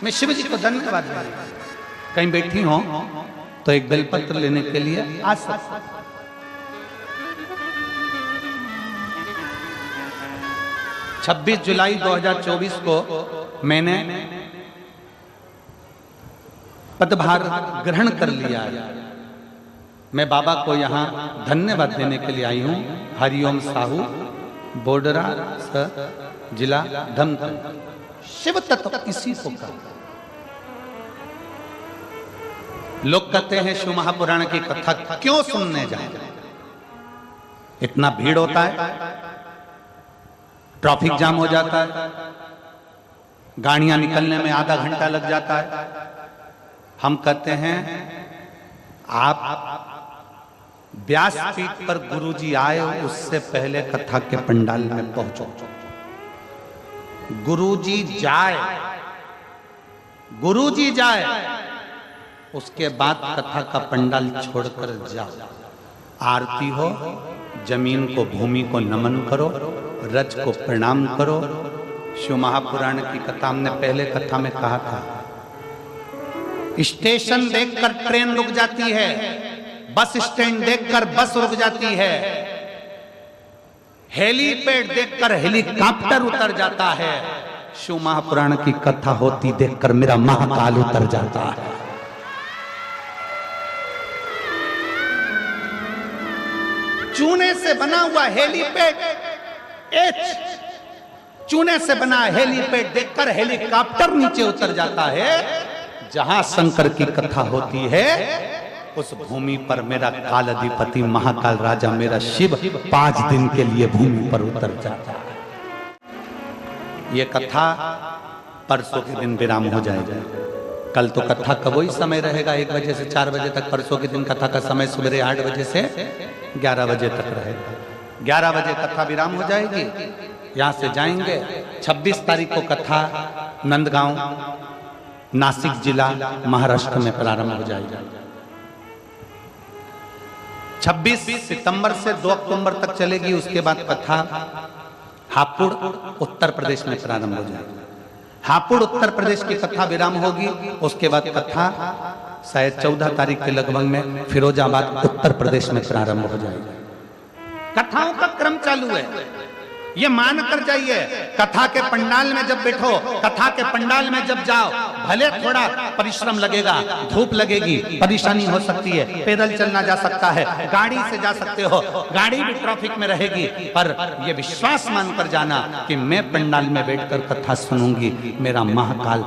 मैं शिव जी को धन्यवाद देने, कहीं बैठी हो तो एक बेलपत्र लेने के लिए आ सकता। 26 जुलाई 2024 को मैंने पदभार ग्रहण कर लिया है। मैं बाबा को यहाँ धन्यवाद देने के लिए आई हूँ। हरिओम साहू, बोडरा जिला धमतरी। शिव तत्व इसी को कहा। लोग कहते हैं शिव महापुराण की कथा क्यों सुनने जाए? इतना भीड़ होता है, ट्रैफिक जाम हो जाता है, गाड़ियां निकलने में आधा घंटा लग जाता है। हम कहते हैं आप व्यासपीठ पर गुरुजी आए उससे पहले कथा के पंडाल में पहुंचो। गुरुजी जाए उसके बाद कथा का पंडाल छोड़कर जाओ। आरती हो, जमीन को, भूमि को नमन करो, रज को प्रणाम करो। शिव महापुराण की कथा हमने पहले कथा में कहा था, स्टेशन देखकर ट्रेन रुक जाती है, बस स्टैंड देखकर बस रुक जाती है, हेलीपैड देखकर हेलीकॉप्टर उतर जाता है। शिव महापुराण की कथा होती देखकर मेरा महाकाल उतर जाता है। चूने से बना हुआ हेलीपैड, चूने से बना हेलीपैड देखकर हेलीकॉप्टर नीचे उतर जाता है। जहां शंकर की कथा होती है उस भूमि पर मेरा काल अधिपति महाकाल राजा मेरा शिव 5 दिन के लिए भूमि पर उतर जाता है। ये कथा परसों के दिन विराम हो जाएगा। कल तो कथा का वही समय रहेगा, 1 बजे से 4 बजे तक। परसों के दिन कथा का समय सुबह 8 बजे से 11 बजे तक रहेगा। 11 बजे कथा विराम हो जाएगी। यहाँ से जाएंगे। 26 तारीख को कथा नंदगांव नासिक जिला महाराष्ट्र में प्रारंभ हो जाएगा। 26 सितंबर से 2 अक्टूबर तक चलेगी। उसके बाद कथा हापुड़ उत्तर प्रदेश में प्रारंभ हो जाएगी। हापुड़ उत्तर प्रदेश की कथा विराम होगी। उसके बाद कथा शायद 14 तारीख के लगभग में फिरोजाबाद उत्तर प्रदेश में प्रारंभ हो जाएगी। कथाओं का क्रम चालू है, ये मान कर जाइए। कथा के पंडाल में जब बैठो, कथा के पंडाल में जब जाओ, भले थोड़ा परिश्रम लगेगा, धूप लगेगी, परेशानी हो सकती है, पैदल चलना जा सकता है, गाड़ी से जा सकते हो, गाड़ी भी ट्रैफिक में रहेगी, पर ये विश्वास मानकर जाना कि मैं पंडाल में बैठकर कथा सुनूंगी, मेरा महाकाल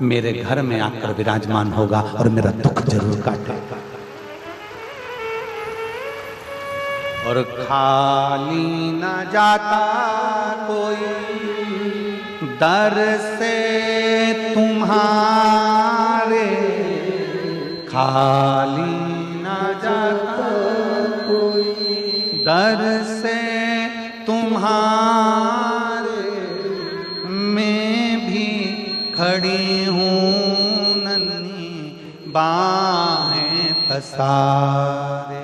मेरे घर में आकर विराजमान होगा और मेरा दुख जरूर काटेगा। और खाली न जाता कोई दर से तुम्हारे, खाली न जाता कोई दर से तुम्हारे, मैं भी खड़ी हूँ नन्ही बाहें पसारे,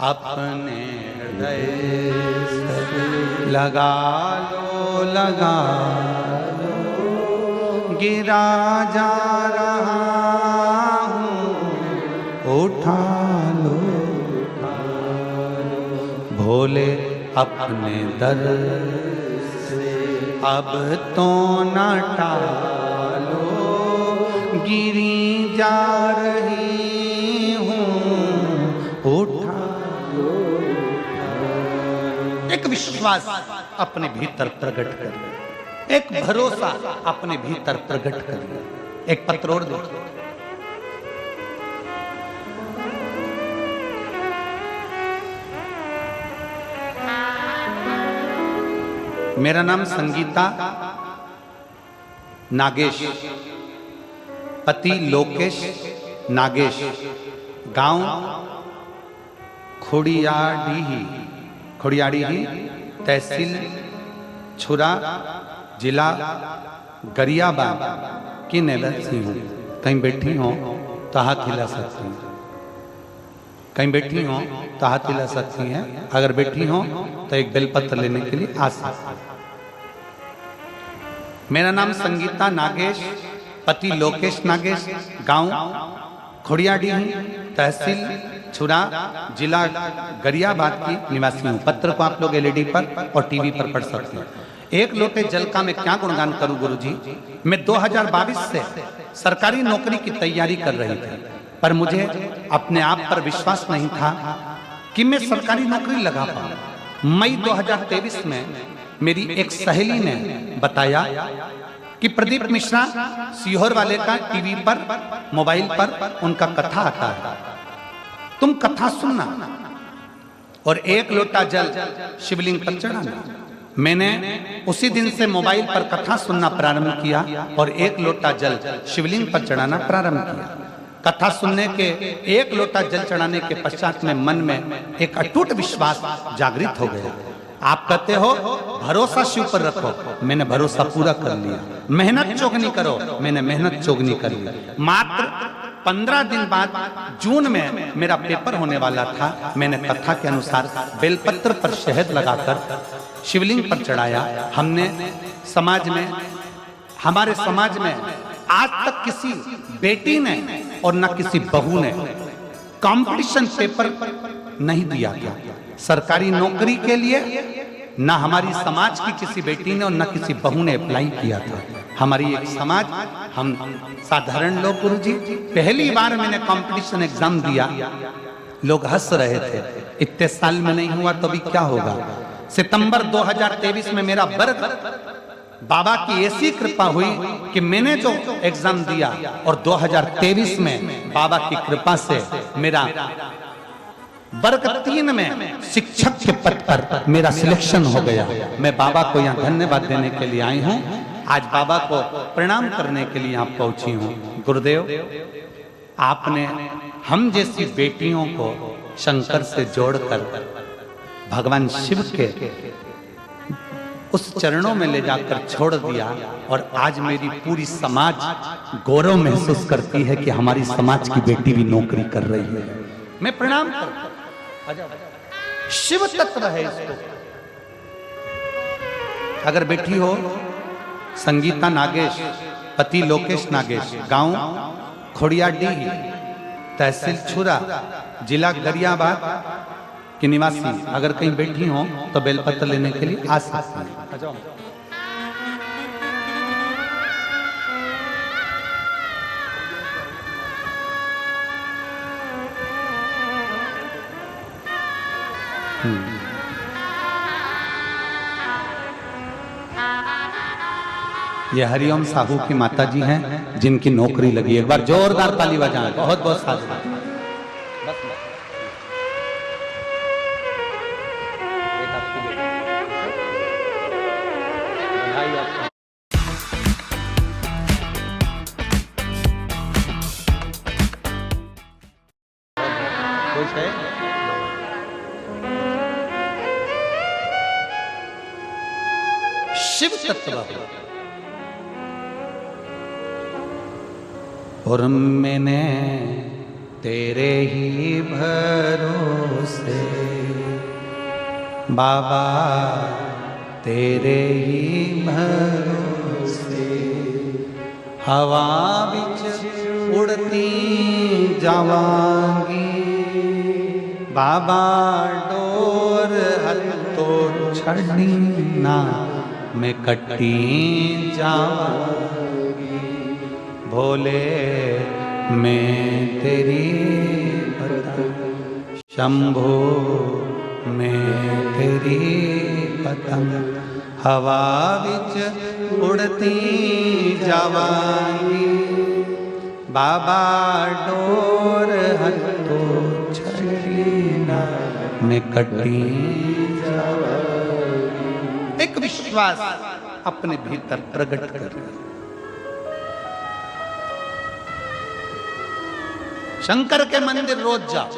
अपने हृदय से लगा लो, गिरा जा रहा हूँ, उठा लो, भोले अपने दर से अब तो न टालो, गिरी जा रही हूँ, उठा। एक विश्वास अपने भीतर प्रकट करिए, एक भरोसा अपने भीतर प्रकट करिए। एक पत्र और देखिए, मेरा नाम संगीता नागेश, पति लोकेश नागेश, गांव खोड़ियाड़ी, तहसील छुरा, जिला गरियाबाद की निवासी हूँ। कहीं बैठी हो तो हाथ हिला सकती हैं, कहीं बैठी हो तो हाथ हिला सकती हैं। अगर बैठी हो तो एक बेलपत्र लेने के लिए आ सकती हैं। मेरा नाम संगीता नागेश, पति लोकेश नागेश, गांव खोड़ियाड़ी, तहसील छुरा, जिला गरियाबाद की निवासी हूँ। पत्र को आप लोग एलईडी पर और टीवी पर पढ़ सकते हैं। एक लोटे जल का मैं क्या गुणगान करूं गुरुजी। मैं 2022 से सरकारी नौकरी की तैयारी कर रही थी, पर मुझे अपने आप पर विश्वास नहीं था कि मैं सरकारी नौकरी लगा पाऊं। मई 2023 में मेरी एक सहेली ने बताया कि प्रदीप मिश्रा सीहोर वाले का टीवी पर, मोबाइल पर उनका कथा आता है, तुम कथा सुनना और एक लोटा जल शिवलिंग पर चढ़ाना। मैंने उसी दिन से मोबाइल पर कथा सुनना प्रारंभ किया और एक लोटा जल शिवलिंग पर चढ़ाना प्रारंभ किया। कथा सुनने के एक लोटा जल चढ़ाने के पश्चात में मन में एक अटूट विश्वास जागृत हो गया। आप कहते हो भरोसा शिव पर रखो, मैंने भरोसा पूरा कर लिया। मेहनत चोगनी करो, मैंने मेहनत चोगनी कर ली। मात्र 15 दिन बाद जून में मेरा पेपर होने वाला था। मैंने कथा के अनुसार बेलपत्र पर शहद लगाकर शिवलिंग पर चढ़ाया। हमने समाज में, हमारे समाज में आज तक किसी बेटी ने और न किसी बहू ने कंपटीशन पेपर नहीं दिया था सरकारी नौकरी के लिए। न हमारी समाज की किसी बेटी ने और न किसी बहू ने अप्लाई किया था। हमारी एक समाज, हम साधारण लोग गुरुजी, पहली बार मैंने कंपटीशन एग्जाम दिया, लोग हंस रहे थे। इतने साल में नहीं हुआ तो अभी क्या होगा। सितंबर 2023 में मेरा वर्ग, बाबा की ऐसी कृपा हुई कि मैंने जो एग्जाम दिया और 2023 में बाबा की कृपा से मेरा वर्ग 3 में शिक्षक के पद पर मेरा सिलेक्शन हो गया। मैं बाबा को यहाँ धन्यवाद देने के लिए आई हूँ। आज बाबा को प्रणाम करने के लिए यहाँ पहुंची हूँ। गुरुदेव, आपने हम जैसी बेटियों को शंकर से जोड़कर भगवान शिव के उस चरणों में ले जाकर छोड़ दिया और आज मेरी पूरी समाज गौरव महसूस करती है कि हमारी समाज की बेटी भी नौकरी कर रही है। मैं प्रणाम करता हूं। शिव तत्व है इसको। अगर बेटी हो संगीता नागेश, पति लोकेश नागेश, गांव खोड़ियाडीह, तहसील छुरा, जिला गरियाबाद की निवासी, अगर कहीं बैठी हो तो बेलपत्र लेने के लिए आ सकती हैं। ये हरिओम साहू की माता जी हैं जिनकी नौकरी लगी। एक बार जोरदार ताली बजाएं। बहुत बहुत साधु। शिव तत्व और मैंने तेरे ही भरोसे बाबा, तेरे ही भरोसे हवा बिच उड़ती जावांगी बाबा, डोर हथो छड़ी ना मैं कटी जावांगी भोले, मैं तेरी पतंग शंभो, मैं तेरी पतंग हवा विच उड़ती जावांगी बाबा, डोर हथो छड़ी ना मैं कटी जावांगी। एक विश्वास अपने भीतर प्रकट कर। शंकर के मंदिर रोज जाओ।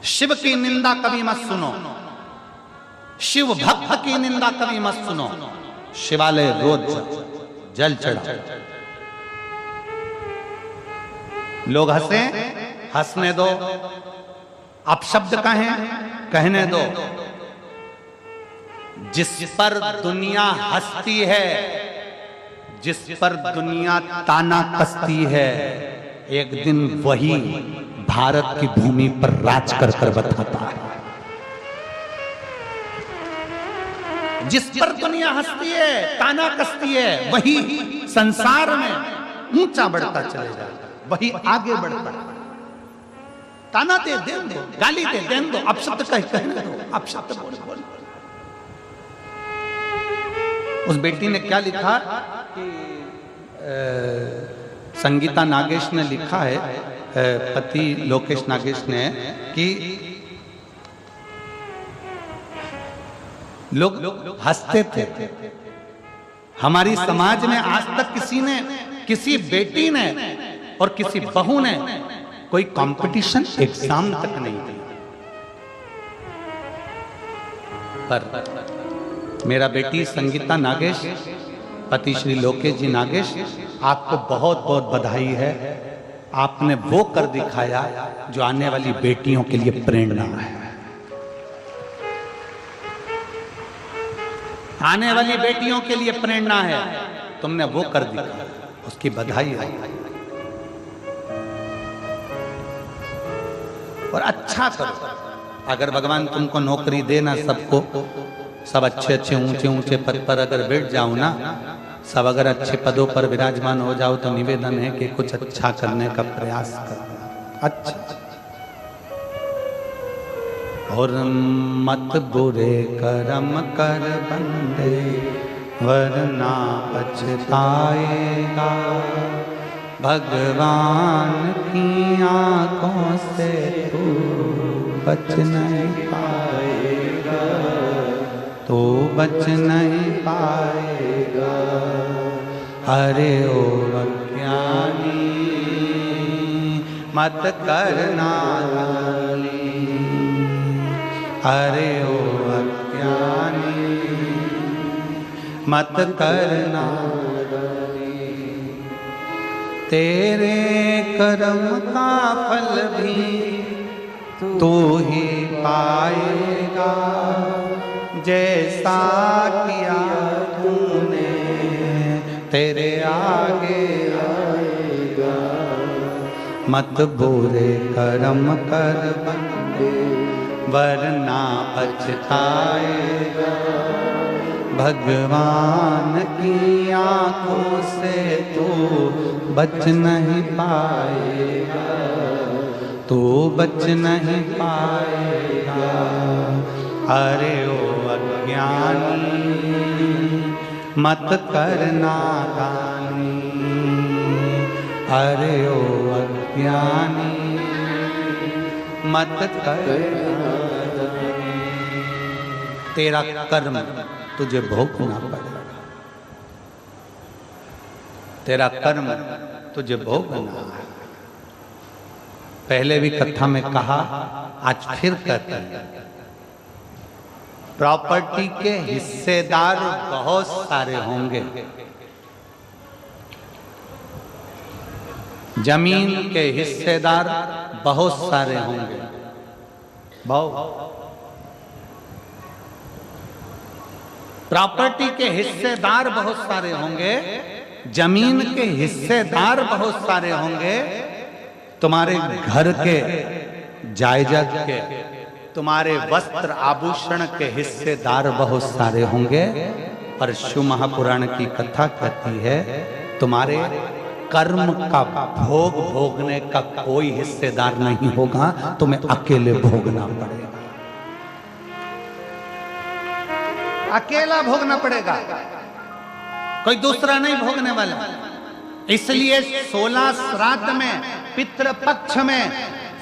शिव की निंदा कभी मत सुनो, शिव भक्त की निंदा कभी मत सुनो। शिवालय रोज जाओ, जल चढ़ाओ। लोग हंसे, हंसने दो, अपशब्द कहें, कहने दो। जिस पर दुनिया हंसती है, जिस पर दुनिया ताना कसती है, एक दिन वही भारत की भूमि पर राज कर कर बताता है। जिस पर दुनिया हंसती है, ताना कसती है, वही संसार में ऊंचा बढ़ता चलेगा, वही आगे बढ़ता है। ताना दे देन दो, गाली दे देन दो, अपशब्द कहने दो, अपशब्द बोल। उस बेटी ने क्या लिखा कि संगीता नागेश ने लिखा है, पति लोकेश नागेश ने, कि लोग हंसते थे। हमारी समाज में आज तक किसी ने, किसी बेटी ने और किसी बहू ने कोई कंपटीशन एग्जाम तक नहीं दी। पर मेरा बेटी संगीता नागेश, पति श्री लोकेश जी नागेश, आपको बहुत बहुत बधाई है। आपने वो कर दिखाया जो आने वाली बेटियों के लिए प्रेरणा है। आने वाली बेटियों के लिए प्रेरणा है। तुमने वो कर दिखाया, उसकी बधाई है। और अच्छा करो। अगर भगवान तुमको नौकरी देना, सबको सब अच्छे अच्छे ऊंचे ऊंचे पद पर अगर बैठ जाओ ना, सब अगर अच्छे पदों पर विराजमान हो जाओ, तो निवेदन है कि कुछ अच्छा करने का प्रयास करना। अच्छा, और मत बुरे कर्म कर बंदे, वरना पछताएगा। भगवान की आंखों से तू बच नहीं पाएगा, तो बच नहीं पाएगा। अरे ओ अज्ञानी मत करना लाली, अरे ओ अज्ञानी मत करना, तेरे कर्म का फल भी तू ही पाएगा, जैसा किया तूने तेरे आगे आएगा। मत बुरे कर्म कर बंदे वरना पछताएगा, भगवान की आंखों से तू बच नहीं पाएगा, तू बच नहीं पाएगा। अरे ओ अज्ञानी मत करना दानी, अरे ओ अज्ञानी मत करना दानी। तेरा कर्म तुझे भोगना पड़ेगा, तेरा कर्म तुझे भोगना है। पहले भी कथा में कहा, आज फिर कहते हैं, प्रॉपर्टी के हिस्सेदार बहुत सारे होंगे, जमीन के हिस्सेदार बहुत सारे होंगे। प्रॉपर्टी के हिस्सेदार बहुत सारे होंगे, जमीन के हिस्सेदार बहुत सारे होंगे, तुम्हारे घर के जायदाद के, तुम्हारे वस्त्र आभूषण के हिस्सेदार बहुत सारे होंगे। पर शिव महापुराण की कथा कहती है, तुम्हारे कर्म का भोग भोगने का कोई हिस्सेदार नहीं होगा, तुम्हें अकेले भोगना पड़ेगा, अकेला भोगना पड़ेगा, कोई दूसरा नहीं भोगने वाला। इसलिए 16 श्राद्ध में, पितृपक्ष में,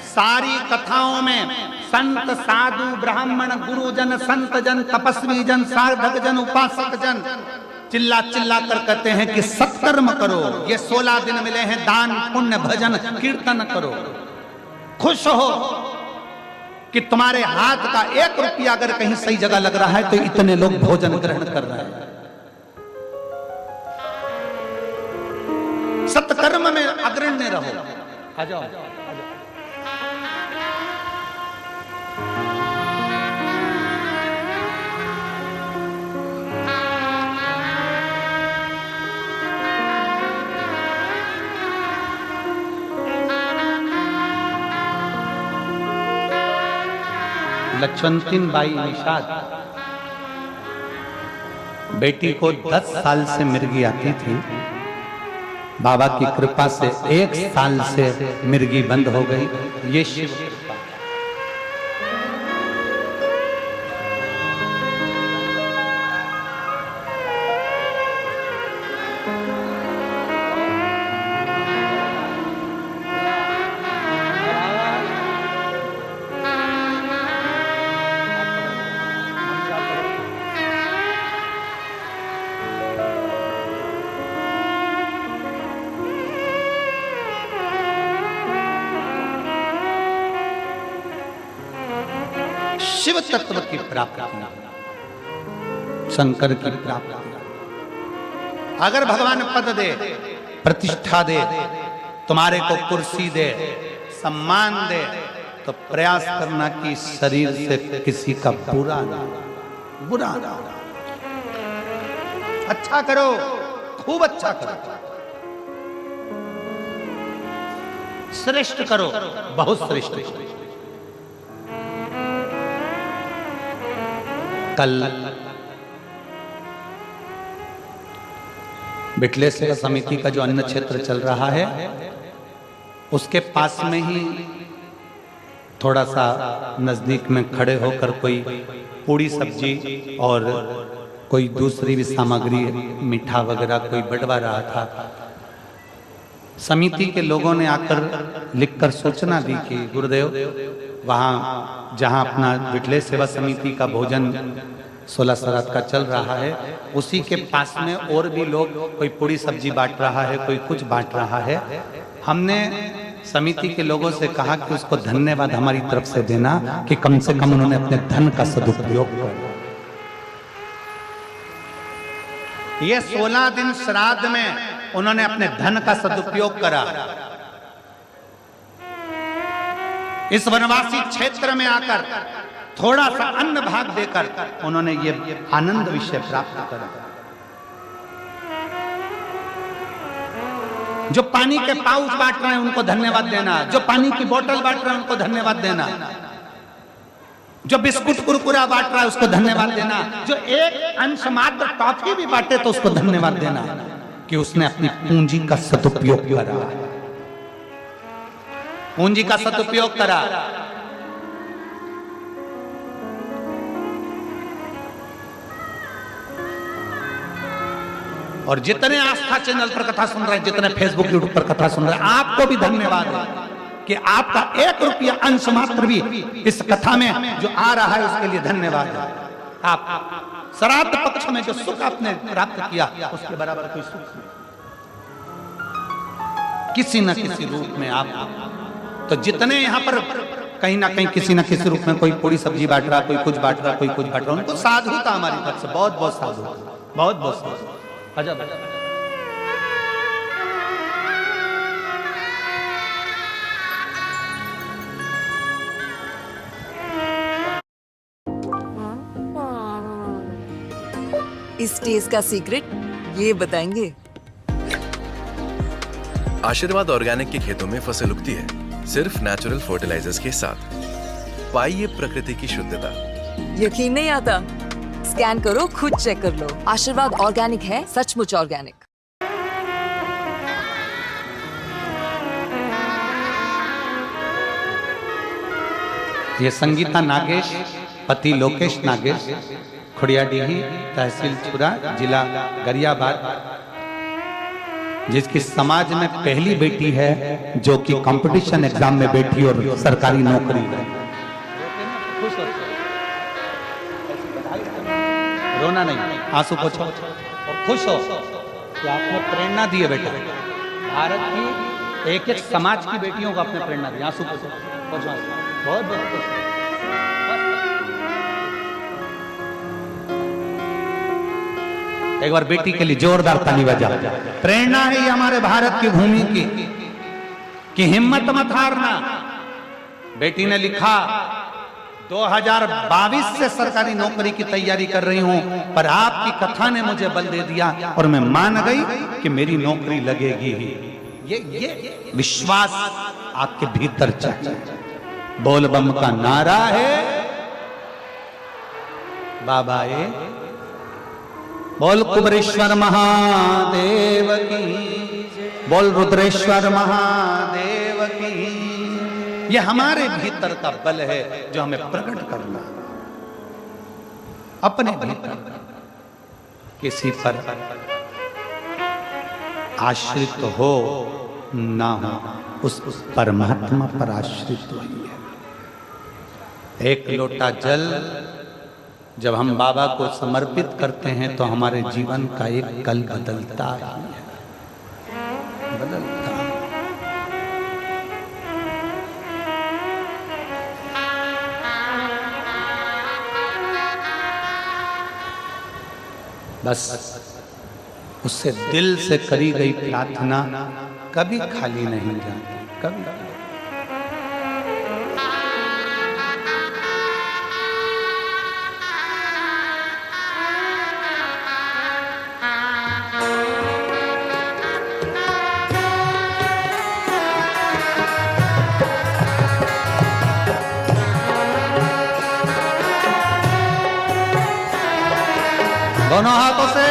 सारी कथाओं में संत साधु ब्राह्मण गुरुजन संत जन तपस्वी जन साधक जन उपासक जन चिल्ला चिल्ला कर कहते हैं कि सत्कर्म करो। ये 16 दिन मिले हैं, दान पुण्य भजन कीर्तन करो। खुश हो कि तुम्हारे हाथ का 1 रुपया अगर कहीं सही जगह लग रहा है तो इतने लोग भोजन ग्रहण कर रहे हैं। सत्कर्म में अग्रण्य रहो। आ जाओ, लक्ष्मणतीन बाई निषाद बेटी को 10 साल से मिर्गी आती थी, बाबा की कृपा से 1 साल से मिर्गी बंद हो गई। ये शिव कृपा। शिव तत्व की प्राप्ति, शंकर की प्राप्ति। अगर भगवान पद दे, प्रतिष्ठा दे, तुम्हारे को कुर्सी दे, सम्मान दे, तो प्रयास करना कि शरीर से किसी का बुरा ना, बुरा ना। अच्छा करो, खूब अच्छा करो, श्रेष्ठ करो, बहुत श्रेष्ठ। कल बिटले सेवा समिति का जो अन्न क्षेत्र चल रहा है, उसके पास में ही थोड़ा सा नजदीक में खड़े होकर कोई पूड़ी सब्जी और कोई दूसरी भी सामग्री, मीठा वगैरह कोई बंटवा रहा था। समिति के लोगों ने आकर लिखकर सूचना दी कि गुरुदेव, वहाँ जहाँ अपना बिटले सेवा समिति का भोजन 16 श्राद्ध का चल रहा है, उसी के पास में और भी लोग, कोई पूरी सब्जी बांट रहा है, कोई कुछ बांट रहा है। हमने समिति के लोगों से कहा कि उसको धन्यवाद हमारी तरफ से देना कि कम से कम उन्होंने अपने धन का सदुपयोग किया। ये 16 दिन श्राद्ध में उन्होंने अपने धन का सदुपयोग करा। इस वनवासी क्षेत्र में आकर थोड़ा सा अन्न भाग देकर उन्होंने ये आनंद विषय प्राप्त करा। जो पानी के पाउच बांट रहे हैं उनको धन्यवाद देना, जो पानी की बोतल बांट रहे हैं उनको धन्यवाद देना, जो बिस्कुट कुरकुरा बांट रहा है उसको धन्यवाद देना, जो एक अंश मात्र टॉफी भी बांटे तो उसको धन्यवाद देना कि उसने अपनी पूंजी का सदुपयोग करा, पूंजी का सदुपयोग करा। और जितने आस्था चैनल पर कथा सुन रहे हैं, जितने फेसबुक यूट्यूब पर कथा सुन रहे हैं, आपको भी धन्यवाद है कि आपका 1 रुपया अंश मात्र भी इस कथा में जो आ रहा है उसके लिए धन्यवाद है। आप श्राद्ध पक्ष में जो सुख आपने प्राप्त किया उसके बराबर कोई सुख नहीं, किसी न किसी रूप में आप। तो जितने यहाँ पर कहीं ना कहीं किसी न किसी रूप में कोई पूरी सब्जी बांट रहा, कोई कुछ बांट रहा, कोई कुछ बांट रहा, उनको साधुता हमारी तरफ से बहुत बहुत साधु, बहुत बहुत साधु। अजब इस टेस्ट का सीक्रेट ये बताएंगे। आशीर्वाद ऑर्गेनिक के खेतों में फसल उगती है सिर्फ नेचुरल फर्टिलाइजर्स के साथ। पाइए प्रकृति की शुद्धता। यकीन नहीं आता? स्कैन करो, खुद चेक कर लो। आशीर्वाद ऑर्गेनिक है, सचमुच ऑर्गेनिक। ये संगीता नागेश, पति लोकेश नागेश, खुड़ियाडीही, तहसील चुरा, जिला गरियाबाद, जिसकी समाज में पहली बेटी है जो कि कंपटीशन एग्जाम में बैठी और सरकारी नौकरी है। रोना नहीं, आंसू पोछो और खुश हो कि आपने प्रेरणा दी है बेटा। भारत की एक एक समाज की बेटियों को आपने प्रेरणा दी। आंसू पोछो, पोछो आंसू। बहुत बहुत खुश। एक बार बेटी के लिए जोरदार ताली बजा। प्रेरणा है ये हमारे भारत की भूमि की कि हिम्मत मत हारना। बेटी ने लिखा 2022 से सरकारी नौकरी की तैयारी कर रही हूं, पर आपकी कथा ने मुझे बल दे दिया और मैं मान गई कि मेरी नौकरी लगेगी ही। ये विश्वास आपके भीतर चाहिए। बोल बम का नारा है बाबा ये, बोल कुबरेश्वर महादेव की, बोल रुद्रेश्वर महादेव की। ये हमारे भीतर का बल है जो हमें प्रकट करना। अपने भीतर किसी पर आश्रित हो ना हो, उस परमात्मा पर आश्रित होइए। एक लोटा जल जब हम बाबा को समर्पित करते हैं तो हमारे जीवन का एक कल बदलता है, बदलता है। बस उससे दिल से करी गई प्रार्थना कभी खाली नहीं जाती, कभी। दोनों हाथों से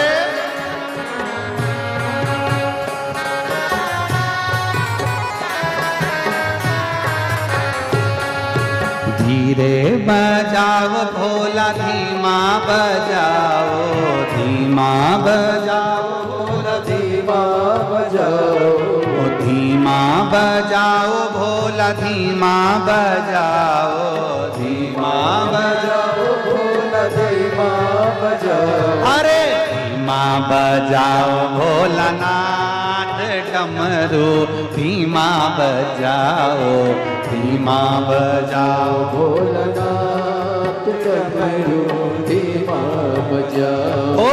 धीरे बजाओ भोला, धीमा बजाओ, धीमा बजाओ भोला, धीमा बजाओ, धीमा बजाओ भोला, धीमा बजाओ, धीमा बजाओ भोला, धीमा बजाओ। अरे धीमा बजाओ भोलानाथ डमरू, धीमा बजाओ, धीमा बजाओ भोलानाथ डमरू, धीमा बजाओ। ओ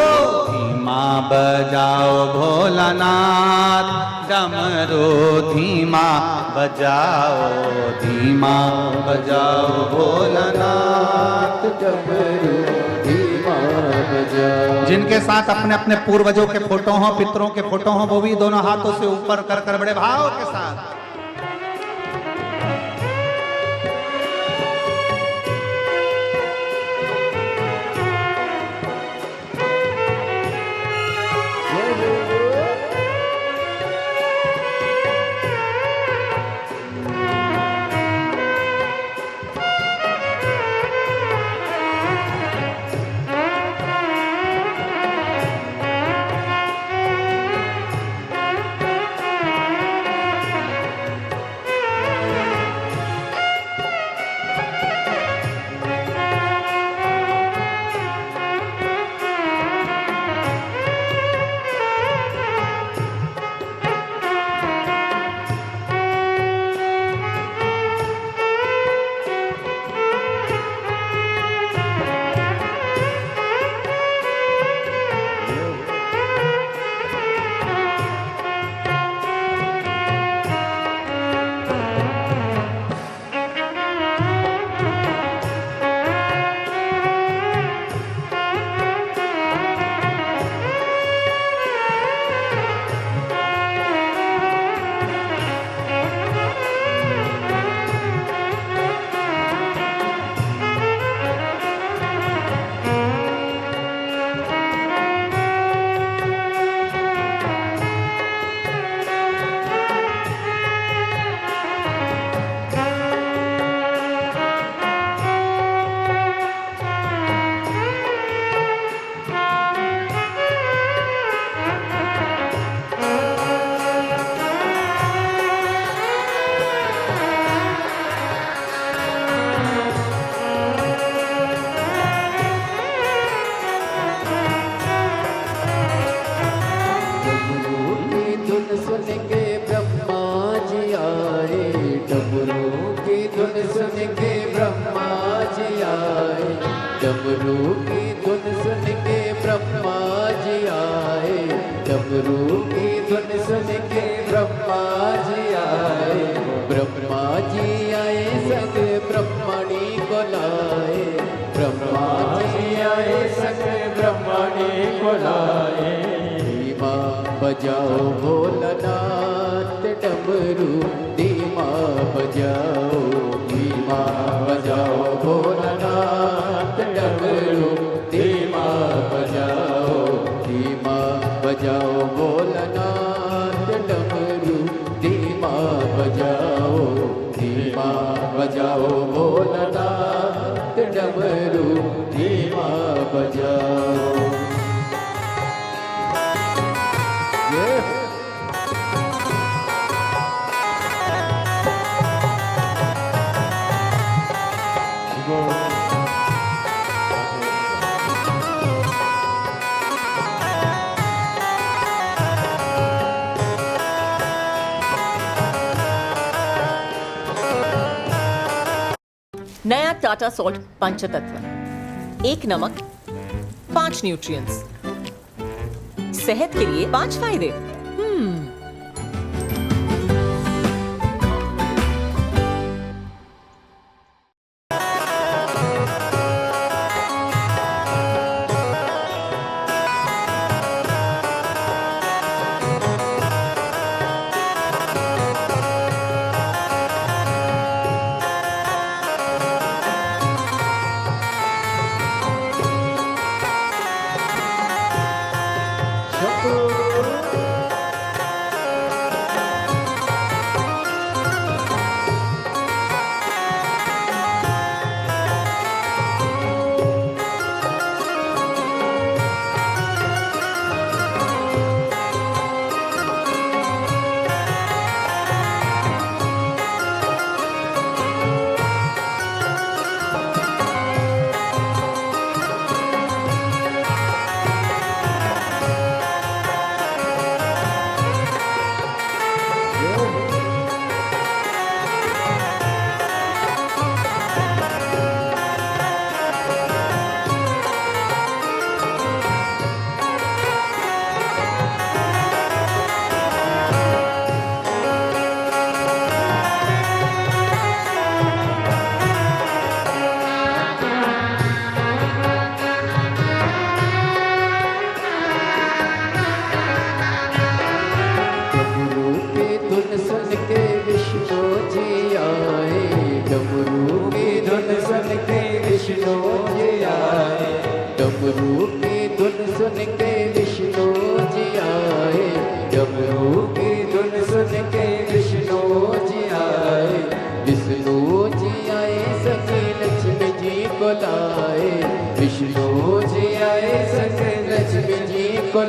धीमा बजाओ भोलानाथ, डमरू धीमा बजाओ, धीमा बजाओ भोलानाथ, डमरू धीमा बजाओ। जिनके साथ अपने अपने पूर्वजों के फोटो हों, पितरों के फोटो हों, वो भी दोनों हाथों से ऊपर कर कर बड़े भाव के साथ डमरू की धुन सुन के ब्रह्मा जी आए, डमरू की धुन सुन के ब्रह्मा जी आए, ब्रह्मा जी आए संग ब्रह्मणी को लाए, ब्रह्मा जी आए संग ब्रह्मणी को लाए। धीमा बजाओ भोलानाथ डमरू, धीमा बजाओ, धीमा बजाओ भोलानाथ डमरू, धीमा बजाओ, धीमा बजाओ भोलानाथ डमरू, धीमा बजाओ, धीमा बजाओ भोलानाथ डमरू, धीमा बजाओ। नया टाटा सॉल्ट पंचतत्व, 1 नमक 5 न्यूट्रिएंट्स, सेहत के लिए 5 फायदे।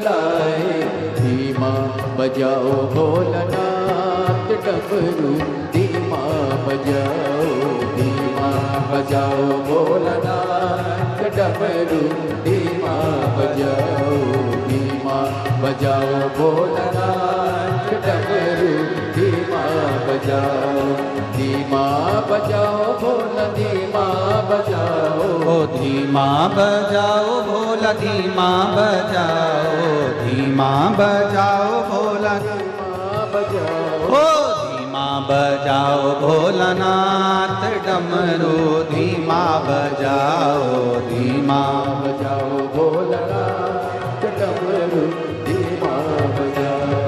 लाए, धीमा बजाओ भोलानाथ डमरू, धीमा बजाओ, धीमा बजाओ भोलानाथ डमरू, धीमा बजाओ, धीमा बजाओ भोलानाथ डमरू, धीमा बजाओ, धीमा बजाओ भोला, धीमा बजाओ, ओ धीमा बजाओ भोला, धीमा बजाओ, धीमा बजाओ भोला, धीमा बजाओ, ओ धीमा बजाओ भोलानाथ डमरू, धीमा बजाओ, धीमा बजाओ भोलानाथ डमरू, धीमा बजाओ।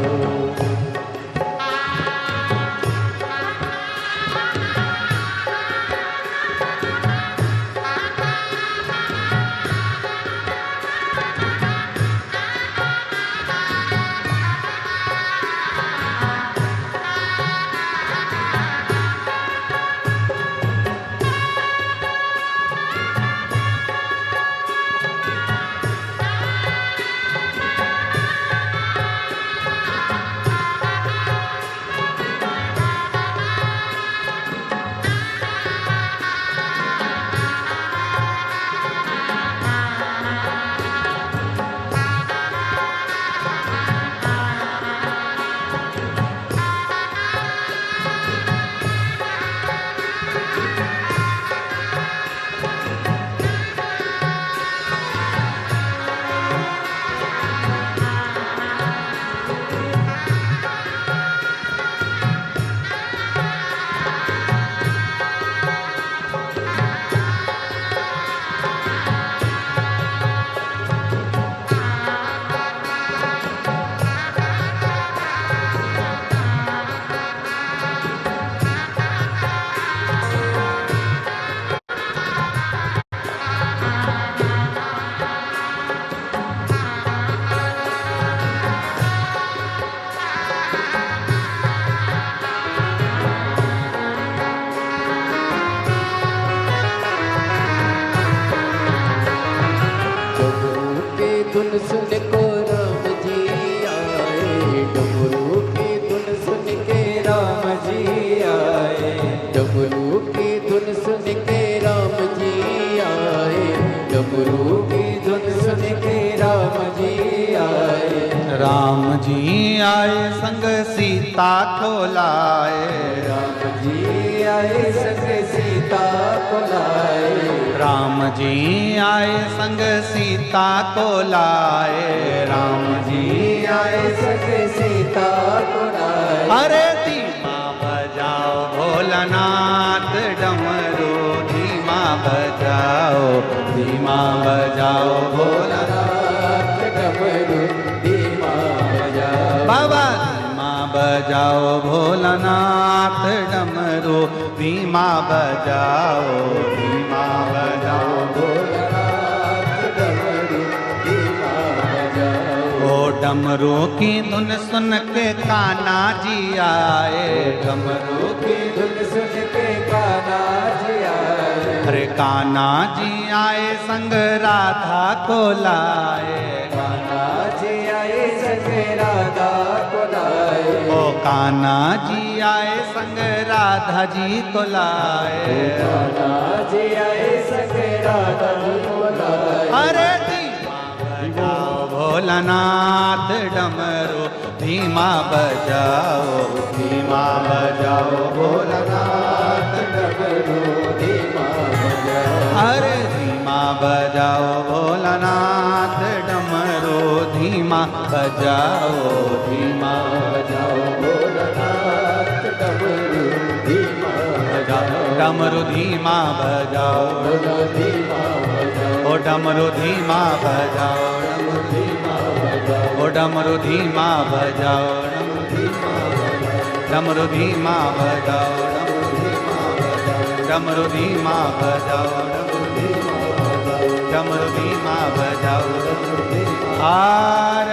धुन सुन को राम जी आए, डमरू की धुन सुन के राम जी आए, डमरू की धुन सुन के राम जी आए, डमरू की धुन सुन के राम जी आए, राम जी आए संग सीता को लाए, राम जी आए संग सीता को लाए, राम जी आए संग सीता को लाए, राम जी आए संग सीता को लाए। अरे धीमा बजाओ भोलानाथ डमरू, धीमा बजाओ, धीमा बजाओ भोलानाथ डमरू, धीमा बजाओ, बाबा धीमा बजाओ भोलानाथ डमरू, धीमा बजाओ, धीमा बजाओ भोलानाथ डमरू, धीमा बजाओ। ओ डमरू की धुन सुन के कान्हा जी आए, डमरू की धुन सुन के कान्हा जी आए, अरे कान्हा जी आए संग राधा को लाए, कान्हा जी आए संग राधा को लाए, ओ कान्हा जी आए संग राधा जी को लाए, कान्हा जी आए संग राधा जी को लाए। अरे धीमा बजाओ भोलानाथ डमरू, धीमा बजाओ, धीमा बजाओ भोलानाथ डमरू, धीमा बजाओ, अरे धीमा बजाओ भोलानाथ डमरू, धीमा बजाओ, धीमा बजाओ भोलानाथ डमरू, धीमा बजाओ, डमरू धीमा बजाओ, भोला धीमा बजाओ, ओ डमरू धीमा बजाओ, धीमा बजाओ, ओ डमरू धीमा बजाओ, डमरू धीमा बजाओ, डमरू धीमा बजाओ, डमरू धीमा बजाओ, आर